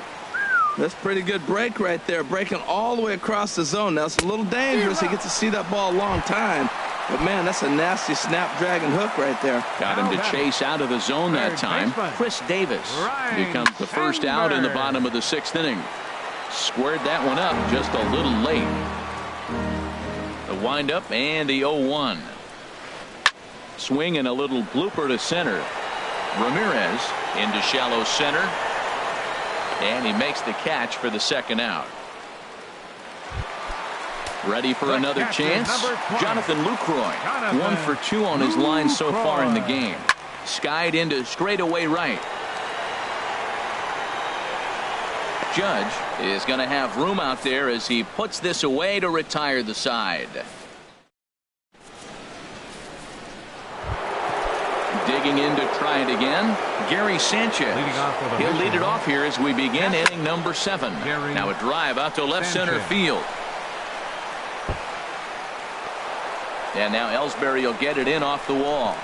Speaker 4: That's a pretty good break right there, breaking all the way across the zone. Now, it's a little dangerous. He gets to see that ball a long time. But, man, that's a nasty snapdragon hook right there.
Speaker 1: Got him to chase out of the zone that time. Chris Davis becomes the first out in the bottom of the 6th inning. Squared that one up just a little late. The windup and the 0-1. Swing and a little blooper to center. Ramirez into shallow center. And he makes the catch for the 2nd out. Ready for another chance. Jonathan Lucroy, 1 for 2 on his line so far in the game. Skied into straightaway right. Judge is going to have room out there as he puts this away to retire the side. Digging in to try it again, Gary Sanchez. He'll lead it off here as we begin inning number 7. Now a drive out to left center field. And now Ellsbury will get it in off the wall.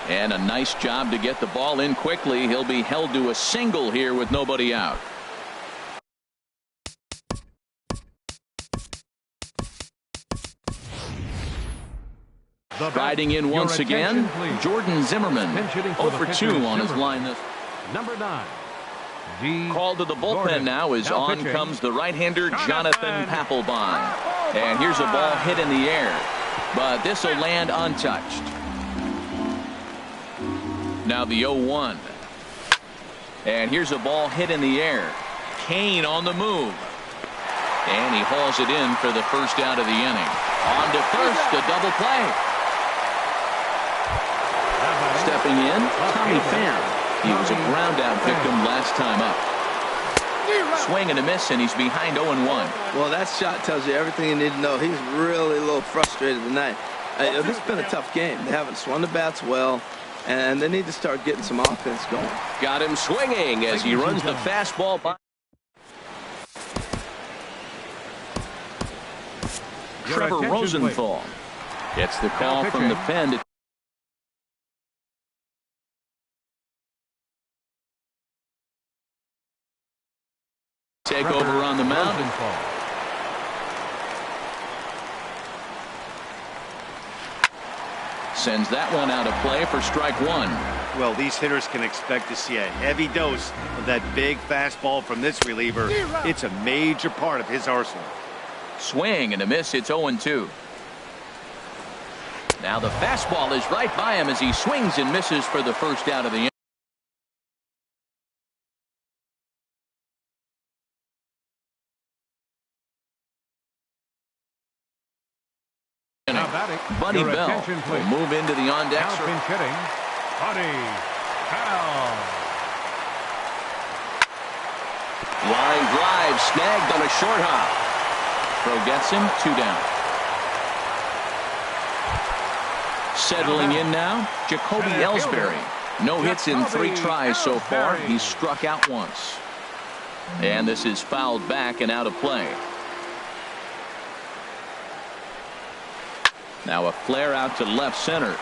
Speaker 1: And a nice job to get the ball in quickly. He'll be held to a single here with nobody out. Riding in once again, Jordan Zimmerman, 0 for 2 on his line.
Speaker 2: Number 9.
Speaker 1: Called to the bullpen now as on comes the right-hander Jonathan Papelbon. And here's a ball hit in the air, but this will land untouched. Now the 0-1. And here's a ball hit in the air. Kane on the move. And he hauls it in for the first out of the inning. On to first, a double play. Stepping in, Tommy Pham. He was a ground out victim last time up. Swing and a miss, and he's behind 0-1.
Speaker 4: Well, that shot tells you everything you need to know. He's really a little frustrated tonight. This has been a tough game. They haven't swung the bats well, and they need to start getting some offense going.
Speaker 5: Got him swinging as he runs the fastball by.
Speaker 1: Trevor Rosenthal gets the call from the pen to take over on the mound. Sends that one out of play for strike 1.
Speaker 3: Well, these hitters can expect to see a heavy dose of that big fastball from this reliever. It's a major part of his arsenal.
Speaker 1: Swing and a miss. It's 0-2. Now the fastball is right by him as he swings and misses for the first out of the inning. Buddy Bell will move into the on-deck.
Speaker 2: Pinch hitting, Buddy Bell.
Speaker 1: Line drive snagged on a short hop. Throw gets him, 2 down. Settling in now, Jacoby Ellsbury. No hits in 3 tries so far. He's struck out once. And this is fouled back and out of play. Now a flare out to left center.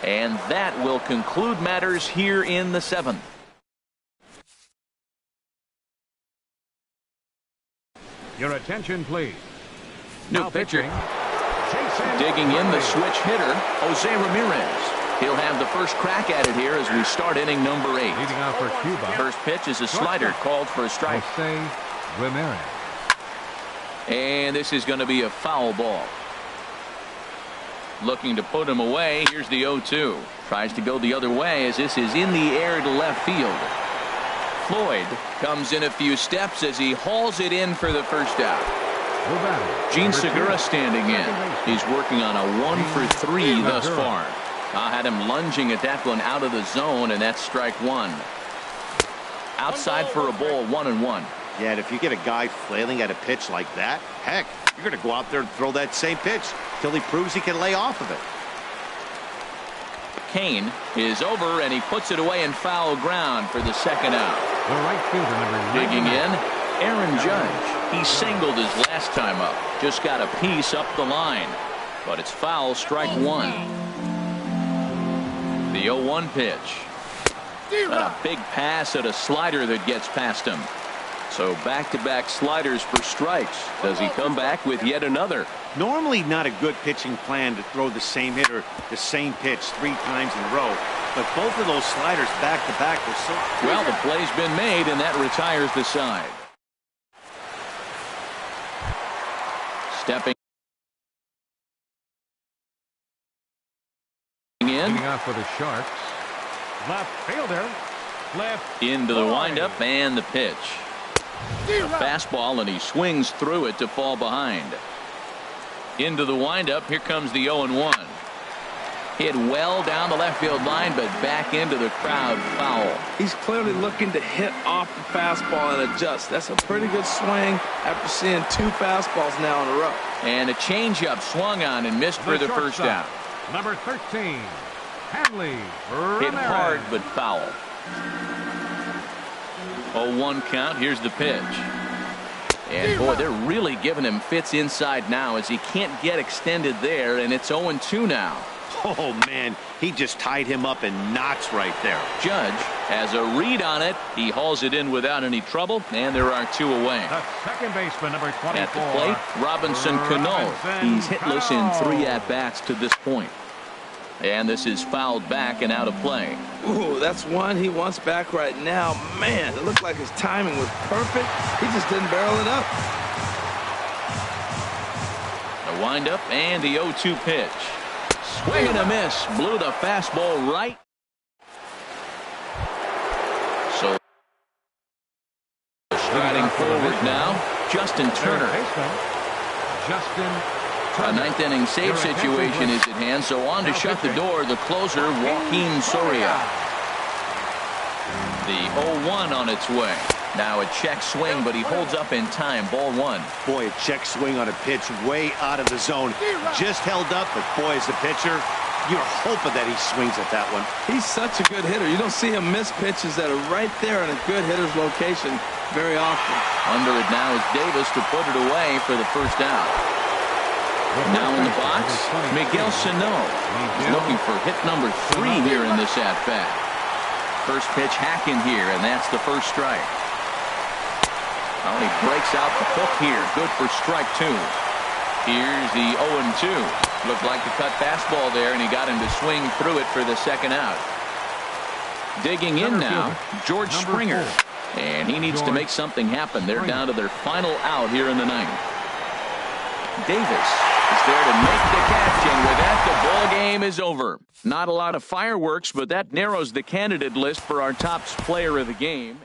Speaker 1: And that will conclude matters here in the 7th.
Speaker 2: Your attention, please.
Speaker 1: New pitcher. Digging in the switch hitter, Jose Ramirez. He'll have the first crack at it here as we start inning number 8.
Speaker 2: Leading off for Cuba.
Speaker 1: First pitch is a slider called for a strike.
Speaker 2: Jose Ramirez.
Speaker 1: And this is going to be a foul ball. Looking to put him away. Here's the 0-2. Tries to go the other way as this is in the air to left field. Floyd comes in a few steps as he hauls it in for the first out. Gene Segura standing in. He's working on a 1 for 3 thus far. I had him lunging at that one out of the zone, and that's strike 1. Outside for a ball, 1-1.
Speaker 3: Yeah, and if you get a guy flailing at a pitch like that, heck, you're going to go out there and throw that same pitch till he proves he can lay off of it.
Speaker 1: Kane is over, and he puts it away in foul ground for the second out.
Speaker 2: The right fielder, number 9.
Speaker 1: Digging in, Aaron Judge. He singled his last time up. Just got a piece up the line. But it's foul, strike 1. The 0-1 pitch. And a big pass at a slider that gets past him. So back-to-back sliders for strikes. Does he come back with yet another?
Speaker 3: Normally not a good pitching plan to throw the same hitter the same pitch 3 times in a row. But both of those sliders back-to-back were so...
Speaker 1: Well, the play's been made, and that retires the side. Stepping in.
Speaker 2: Leading off for the Sharks. Left fielder. Left.
Speaker 1: Into the windup and the pitch. A fastball, and he swings through it to fall behind. Into the windup. Here comes the 0-1. Hit well down the left field line, but back into the crowd. Foul.
Speaker 4: He's clearly looking to hit off the fastball and adjust. That's a pretty good swing after seeing 2 fastballs now in a row.
Speaker 1: And a changeup swung on and missed for the first down.
Speaker 2: Number 13, Hanley
Speaker 1: Hit
Speaker 2: Ramirez.
Speaker 1: hard but foul. 0-1 count. Here's the pitch. And boy, they're really giving him fits inside now as he can't get extended there, and it's 0-2 now.
Speaker 3: Oh, man, he just tied him up in knots right there.
Speaker 1: Judge has a read on it. He hauls it in without any trouble, and there are 2 away.
Speaker 2: The second baseman, number 24.
Speaker 1: At the plate, Robinson Cano. He's hitless in 3 at-bats to this point. And this is fouled back and out of play.
Speaker 4: Ooh, that's one he wants back right now. Man, it looked like his timing was perfect. He just didn't barrel it up.
Speaker 1: The windup and the 0-2 pitch. Swing and a miss. Blew the fastball right. So striding forward now, Justin Turner. A 9th inning save situation is at hand, so on to shut the door, the closer, Joaquin Soria. The 0-1 on its way. Now a check swing, but he holds up in time. Ball 1.
Speaker 3: Boy, a check swing on a pitch way out of the zone. Just held up, but boy, as a pitcher, you're hoping that he swings at that one.
Speaker 4: He's such a good hitter. You don't see him miss pitches that are right there in a good hitter's location very often.
Speaker 1: Under it now is Davis to put it away for the first out. Now in the box, Miguel Sano. He's looking for hit number 3 here in this at-bat. First pitch hack in here, and that's the first strike. Oh, he breaks out the hook here. Good for strike 2. Here's the 0-2. Looked like the cut fastball there, and he got him to swing through it for the second out. Digging in now, George Springer. And he needs to make something happen. They're down to their final out here in the 9th. Davis is there to make the catch, and with that, the ball game is over. Not a lot of fireworks, but that narrows the candidate list for our top player of the game.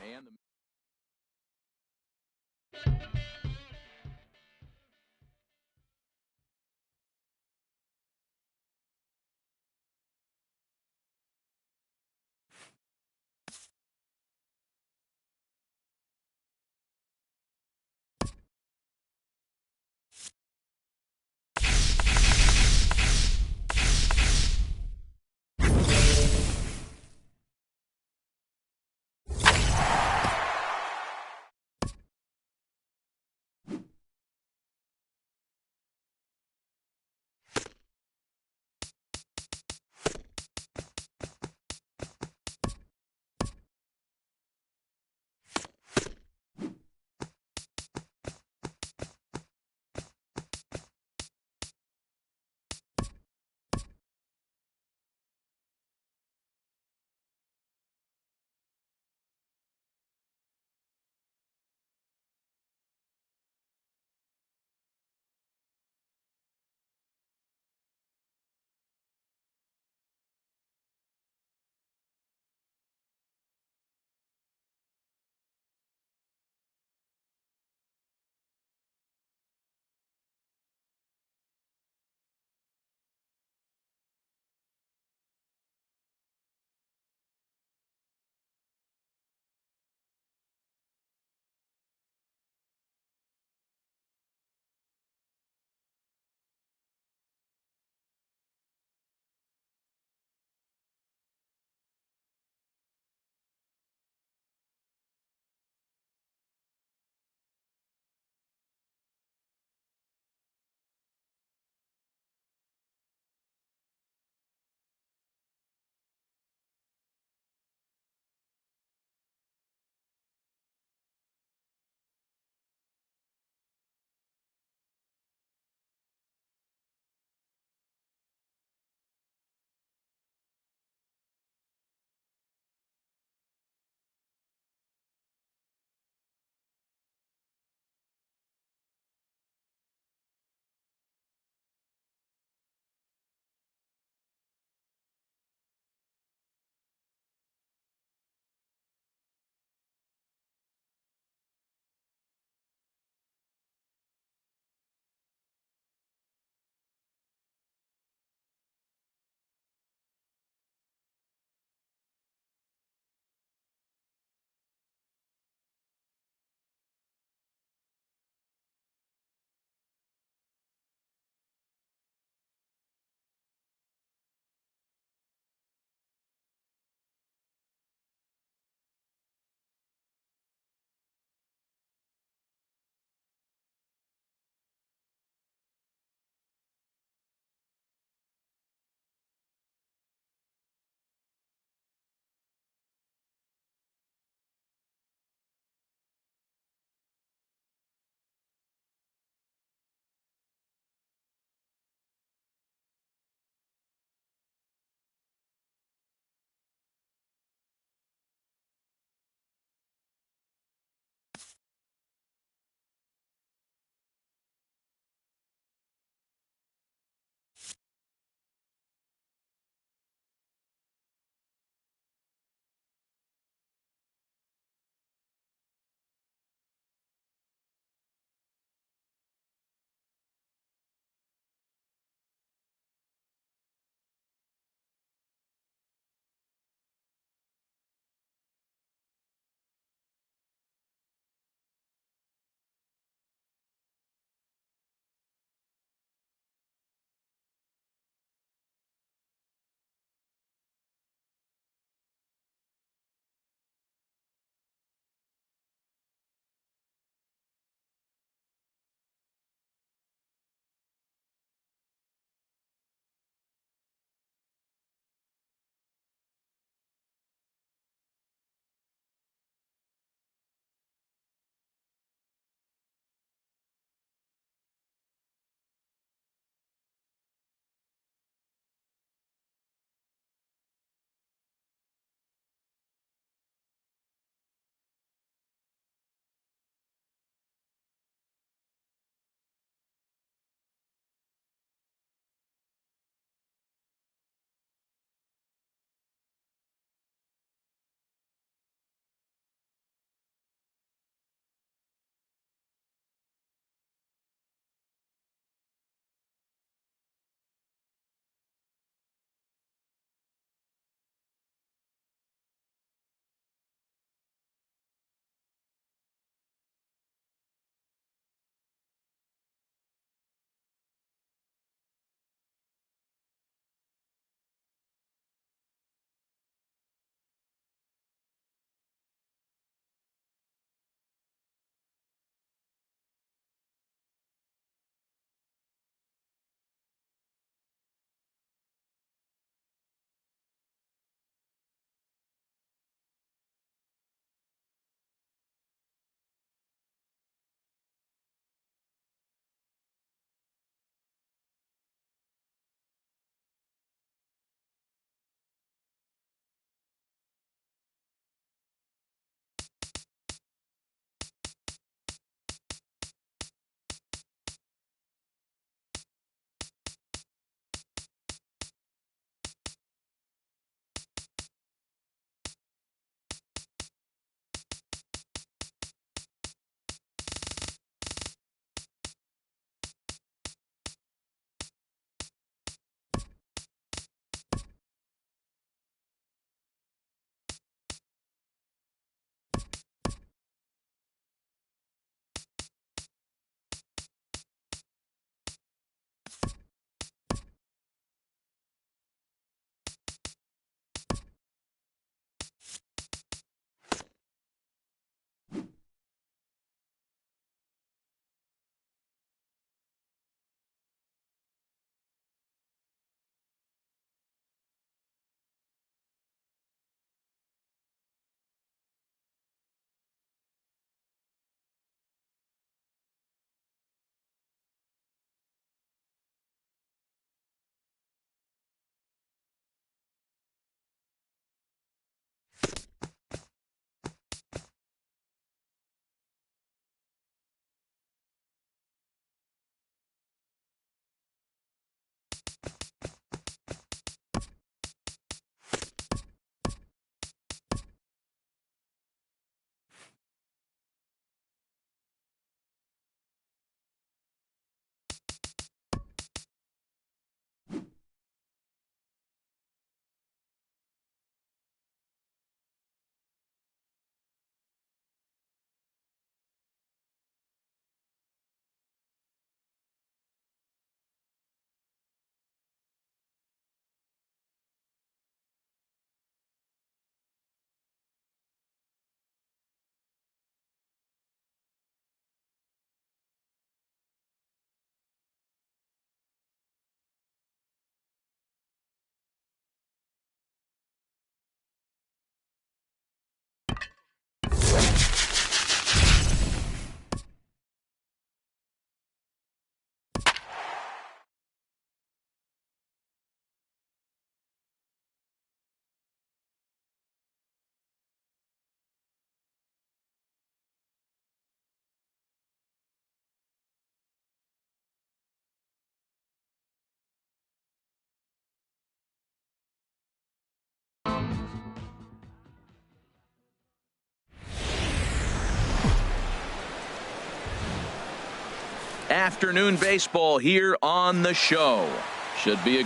Speaker 1: Afternoon baseball here on the show. Should be a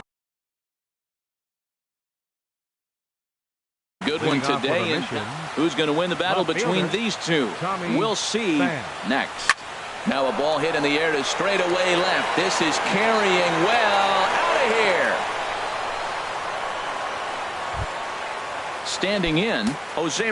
Speaker 1: good one today. And who's going to win the battle between these two? We'll see next. Now a ball hit in the air to straightaway left. This is carrying well out of here. Standing in, Jose.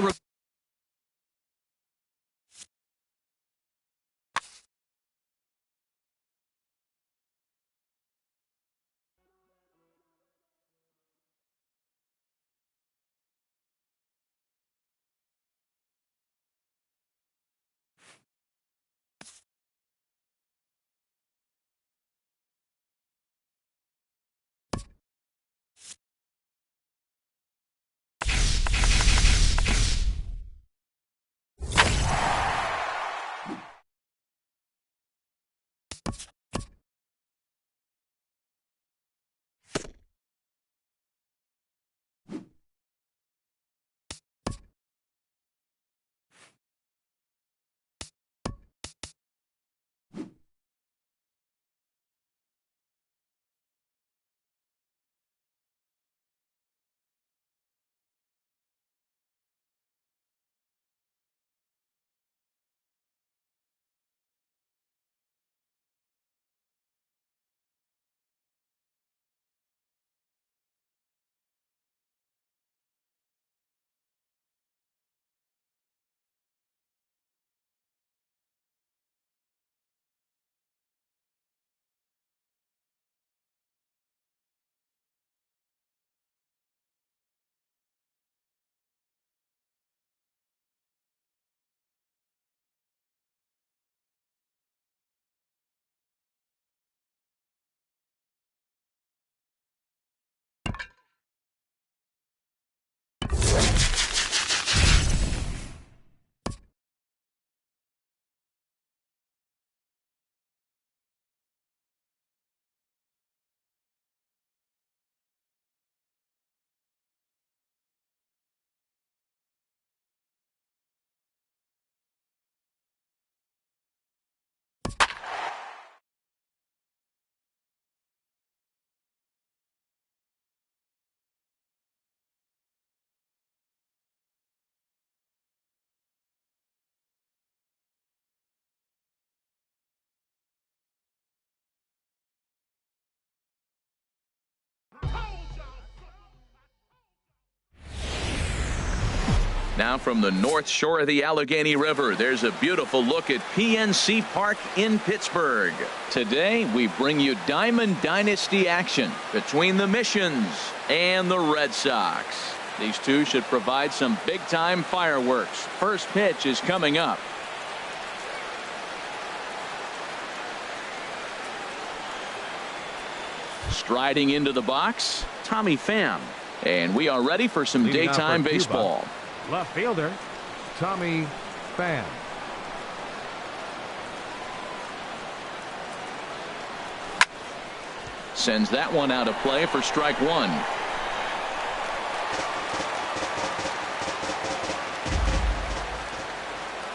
Speaker 1: Now from the north shore of the Allegheny River, there's a beautiful look at PNC Park in Pittsburgh. Today, we bring you Diamond Dynasty action between the Missions and the Red Sox. These two should provide some big-time fireworks. First pitch is coming up. Striding into the box, Tommy Pham. And we are ready for some daytime baseball.
Speaker 2: Left fielder, Tommy Pham.
Speaker 1: Sends that one out of play for strike one.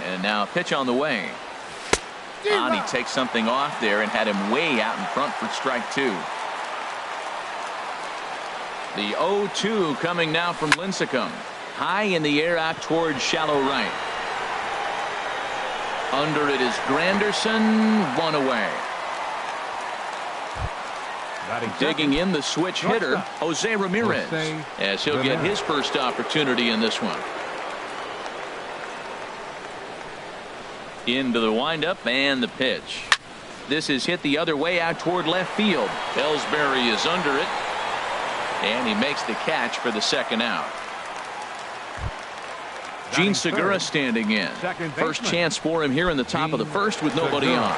Speaker 1: And now a pitch on the way. He takes something off there and had him way out in front for strike two. The 0-2 coming now from Lincecum. High in the air out towards shallow right. Under it is Granderson. One away. Digging in the switch hitter, Jose Ramirez, as he'll get his first opportunity in this one. Into the windup and the pitch. This is hit the other way out toward left field. Ellsbury is under it. And he makes the catch for the second out. Gene Segura standing in. First chance for him here in the top of the first with nobody on.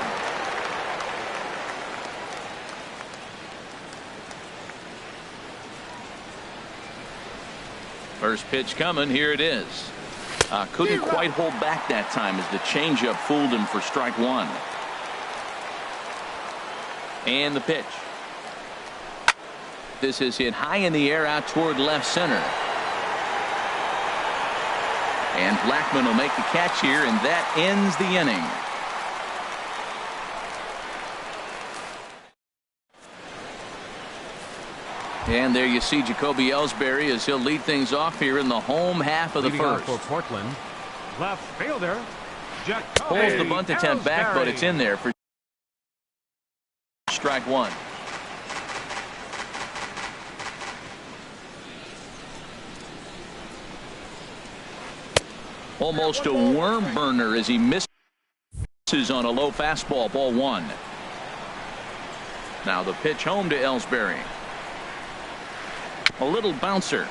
Speaker 1: First pitch coming. Here it is. Couldn't quite hold back that time as the changeup fooled him for strike one. And the pitch. This is hit high in the air out toward left center. And Blackman will make the catch here, and that ends the inning. And there you see Jacoby Ellsbury as he'll lead things off here in the home half of the
Speaker 2: Leading off
Speaker 1: first.
Speaker 2: for Portland, left fielder Jacoby
Speaker 1: Pulls the bunt attempt back, but it's in there for strike one. Almost a worm burner as he misses on a low fastball. Ball one. Now the pitch home to Ellsbury. A little bouncer.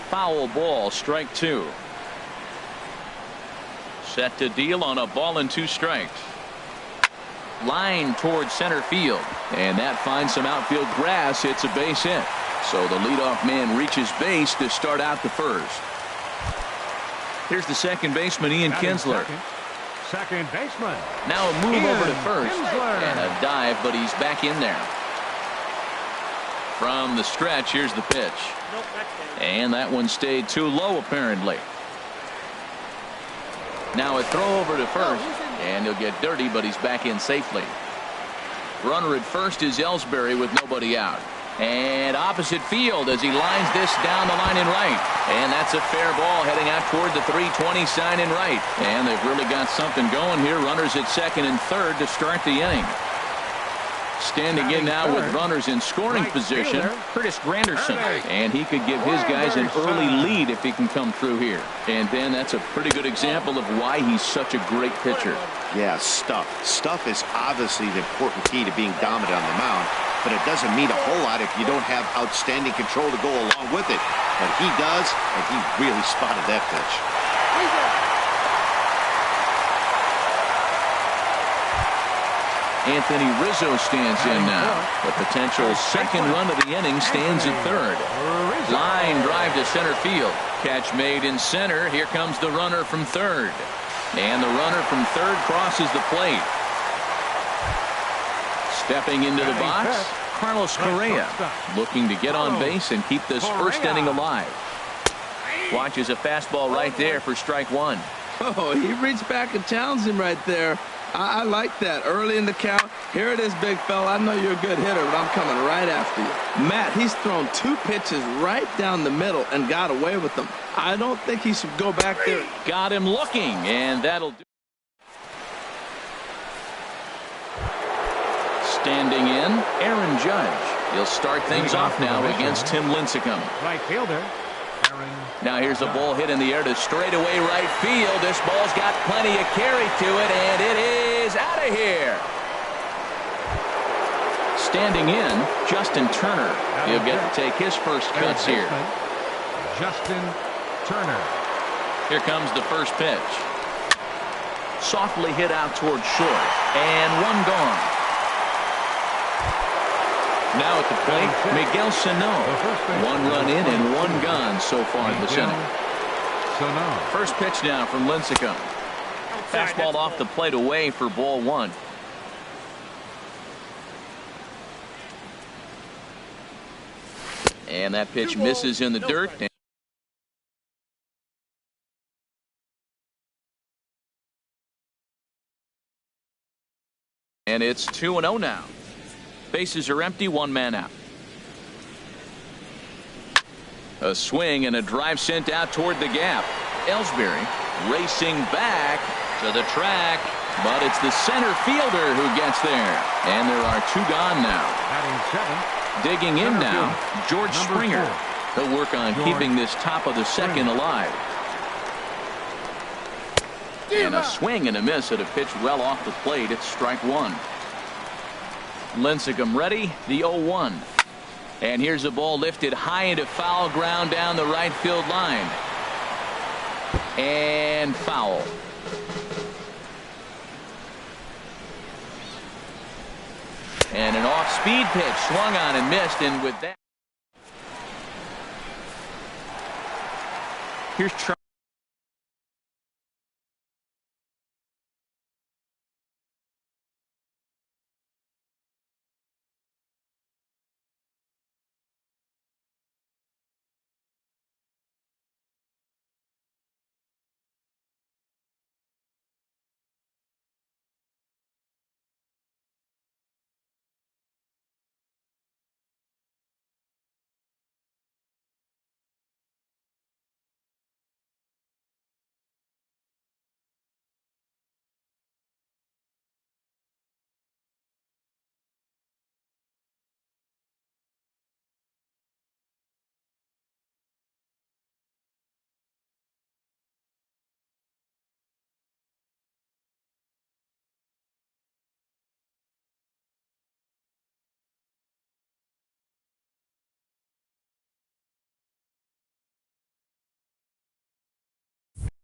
Speaker 1: Foul ball, strike two. Set to deal on a ball and two strikes. Line towards center field, and that finds some outfield grass. It's a base hit. So the leadoff man reaches base to start out the first. Here's the second baseman, Ian Kinsler.
Speaker 2: Second baseman.
Speaker 1: Now a move over to first.
Speaker 2: Kinsler.
Speaker 1: And a dive, but he's back in there. From the stretch, here's the pitch. And that one stayed too low, apparently. Now a throw over to first. And he'll get dirty, but he's back in safely. Runner at first is Ellsbury with nobody out. And opposite field as he lines this down the line in right. And that's a fair ball heading out toward the 320 sign in right. And they've really got something going here. Runners at second and third to start the inning. Standing in now with runners in scoring position, Curtis Granderson. And he could give his guys an early lead if he can come through here. And Ben, that's a pretty good example of why he's such a great pitcher.
Speaker 3: Yeah, stuff. Stuff is obviously the important key to being dominant on the mound, but it doesn't mean a whole lot if you don't have outstanding control to go along with it. But he does, and he really spotted that pitch.
Speaker 1: Anthony Rizzo stands in now. The potential second run of the inning stands at third. Line drive to center field. Catch made in center. Here comes the runner from third. And the runner from third crosses the plate. Stepping into the box, Carlos Correa, looking to get on base and keep this first inning alive. Watches a fastball right there for strike one.
Speaker 4: Oh, he reached back and challenged him right there. I like that. Early in the count. Here it is, big fella. I know you're a good hitter, but I'm coming right after you. Matt, he's thrown two pitches right down the middle and got away with them. I don't think he should go back there.
Speaker 1: Got him looking, and that'll do. Standing in, Aaron Judge. He'll start things off now against Tim Lincecum.
Speaker 2: Right fielder.
Speaker 1: Now here's a ball hit in the air to straightaway right field. This ball's got plenty of carry to it, and it is out of here. Standing in, Justin Turner. He'll get to take his first cuts here.
Speaker 2: Justin Turner.
Speaker 1: Here comes the first pitch. Softly hit out towards short, and one gone. Now at the plate, Miguel Sano. One run in and one gone so far in this inning. First pitch now from Lincecum. Fastball off the plate away for ball one. And that pitch misses in the dirt. And it's 2-0 now. Bases are empty, one man out. A swing and a drive sent out toward the gap. Ellsbury racing back to the track, but it's the center fielder who gets there. And there are two gone now. Digging in now, George Springer. He'll work on keeping this top of the second alive. And a swing and a miss at a pitch well off the plate. It's strike one. Lincecum ready, the 0-1. And here's a ball lifted high into foul ground down the right field line. And foul. And an off-speed pitch swung on and missed, and with that, here's Charlie.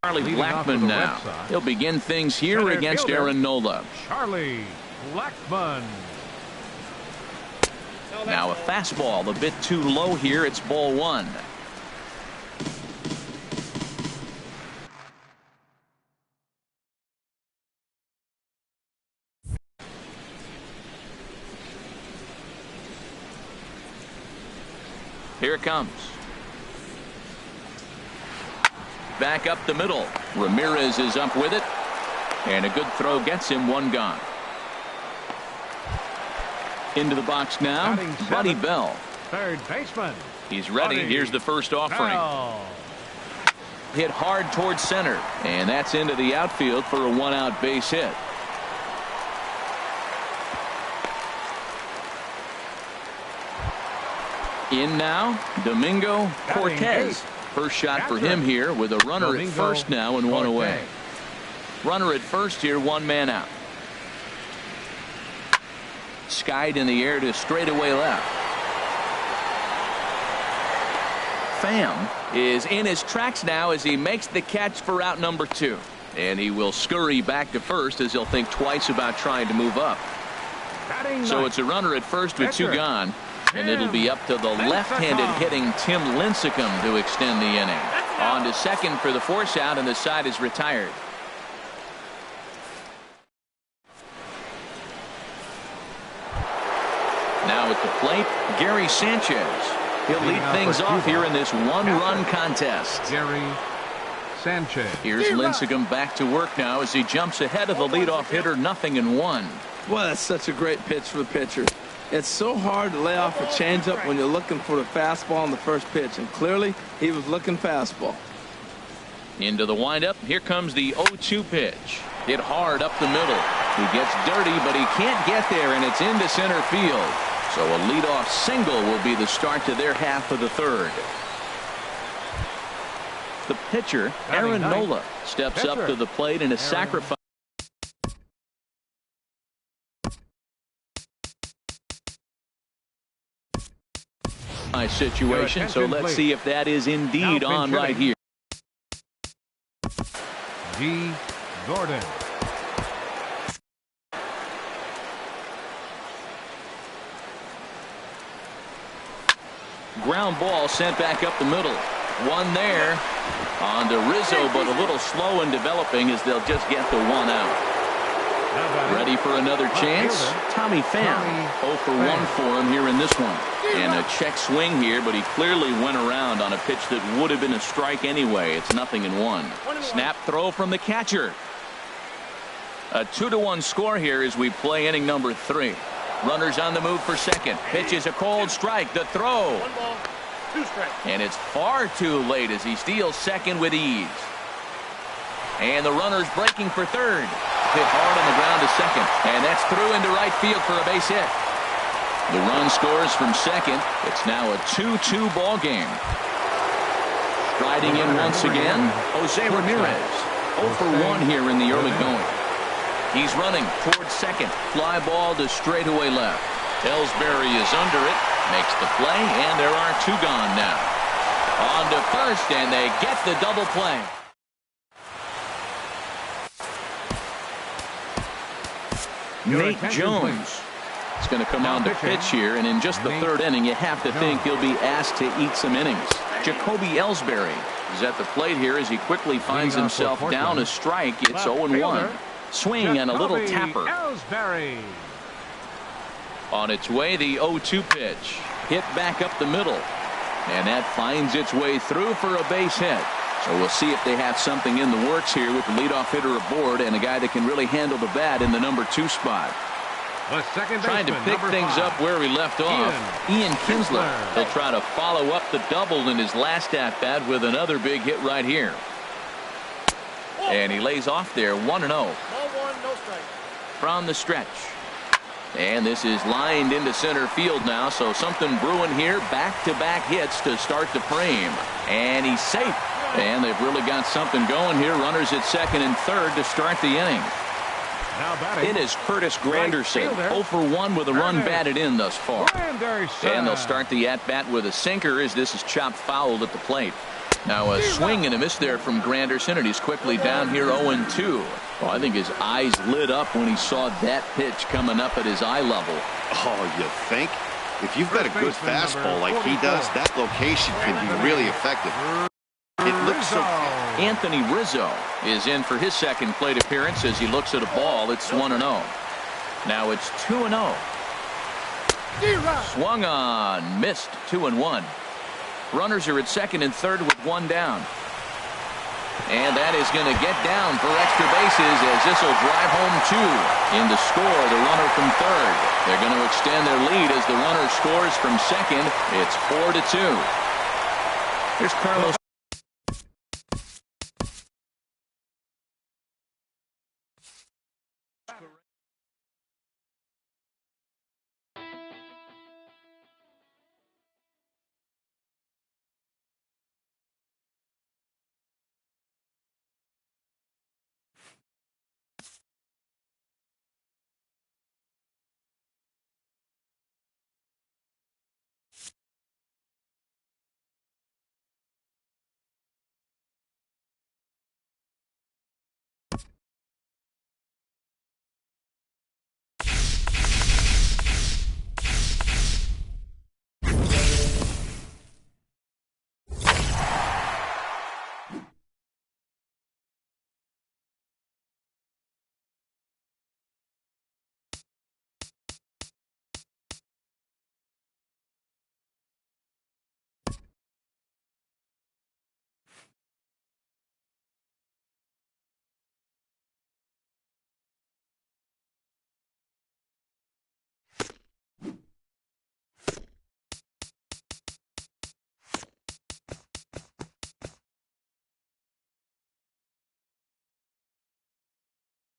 Speaker 1: Charlie
Speaker 2: Leading off for
Speaker 1: Blackmon
Speaker 2: the
Speaker 1: now.
Speaker 2: Red Sox.
Speaker 1: He'll begin things here
Speaker 2: Center
Speaker 1: against
Speaker 2: fielder,
Speaker 1: Aaron Nola.
Speaker 2: Charlie Blackmon.
Speaker 1: Now a fastball a bit too low here. It's ball one. Here it comes. Back up the middle. Ramirez is up with it. And a good throw gets him one gone. Into the box now, Buddy Bell.
Speaker 2: Third baseman.
Speaker 1: He's ready.
Speaker 2: Buddy
Speaker 1: Here's the first offering.
Speaker 2: Bell.
Speaker 1: Hit hard towards center. And that's into the outfield for a one-out base hit. In now, Domingo Cortez. First shot for him here with a runner at first now and one away. Runner at first here, one man out. Skied in the air to straightaway left. Pham is in his tracks now as he makes the catch for out number 2. And he will scurry back to first as he'll think twice about trying to move up. So it's a runner at first with 2 gone. And it'll be up to the left-handed hitting Tim Lincecum to extend the inning. On to second for the force out, and the side is retired. Now at the plate, Gary Sanchez. He'll lead things off here in this one-run contest.
Speaker 2: Gary Sanchez.
Speaker 1: Here's Lincecum back to work now as he jumps ahead of the leadoff hitter, 0-1.
Speaker 4: Well, that's such a great pitch for the pitcher. It's so hard to lay off a changeup when you're looking for the fastball on the first pitch, and clearly he was looking fastball.
Speaker 1: Into the windup. Here comes the 0-2 pitch. Hit hard up the middle. He gets dirty, but he can't get there, and it's into center field. So a leadoff single will be the start to their half of the third. The pitcher, Aaron Nola, steps up to the plate in a sacrifice. Situation, so let's see if that is indeed on right here.
Speaker 2: G. Gordon.
Speaker 1: Ground ball sent back up the middle. One there on to Rizzo, but a little slow in developing as they'll just get the one out. Ready for another chance? Tommy Pham. 0 for 1 for him here in this one. And a check swing here, but he clearly went around on a pitch that would have been a strike anyway. It's 0-1. Snap throw from the catcher. A 2-1 score here as we play inning number 3. Runners on the move for second. Pitch is a cold strike. The throw.
Speaker 6: 1 ball, 2 strikes.
Speaker 1: And it's far too late as he steals second with ease. And the runner's breaking for third. Hit hard on the ground to second. And that's through into right field for a base hit. The run scores from second. It's now a 2-2 ball game. Striding in once again, Jose Ramirez. 0 for 1 here in the early going. He's running towards second. Fly ball to straightaway left. Ellsbury is under it. Makes the play, and there are 2 gone now. On to first, and they get the double play. Nate Jones is going to come on to pitch here, and in just the 3rd inning, you have to think he'll be asked to eat some innings. Jacoby Ellsbury is at the plate here as he quickly finds himself down a strike. It's 0-1. Swing and a little tapper.
Speaker 2: Ellsbury.
Speaker 1: On its way, the 0-2 pitch. Hit back up the middle. And that finds its way through for a base hit. So we'll see if they have something in the works here with the leadoff hitter aboard and a guy that can really handle the bat in the number 2 spot.
Speaker 2: The second
Speaker 1: Trying to pick things up where we left off. Ian Kinsler. He'll try to follow up the double in his last at-bat with another big hit right here. And he lays off there 1-0.
Speaker 6: Ball 1, no strike.
Speaker 1: From the stretch. And this is lined into center field now, so something brewing here. Back-to-back hits to start the frame. And he's safe. And they've really got something going here. Runners at second and third to start the inning.
Speaker 2: Now batting.
Speaker 5: In is Curtis Granderson.
Speaker 2: Right fielder.
Speaker 1: 0 for 1 with a run
Speaker 2: Curtis.
Speaker 1: batted in thus far.
Speaker 2: Granderson.
Speaker 1: And they'll start the at-bat with a sinker as this is chopped fouled at the plate. Now a swing and a miss there from Granderson, and he's quickly down here 0-2. Well, I think his eyes lit up when he saw that pitch coming up at his eye level.
Speaker 3: Oh, you think? If you've got a good fastball like he does, that location can be really effective. It looks so...
Speaker 1: Anthony Rizzo is in for his second plate appearance as he looks at a ball. It's 1-0. Now it's 2-0. Swung on, missed. 2-1. Runners are at second and third with one down. And that is going to get down for extra bases as this will drive home 2. In to score the runner from third. They're going to extend their lead as the runner scores from second. It's 4-2. Here's Carlos.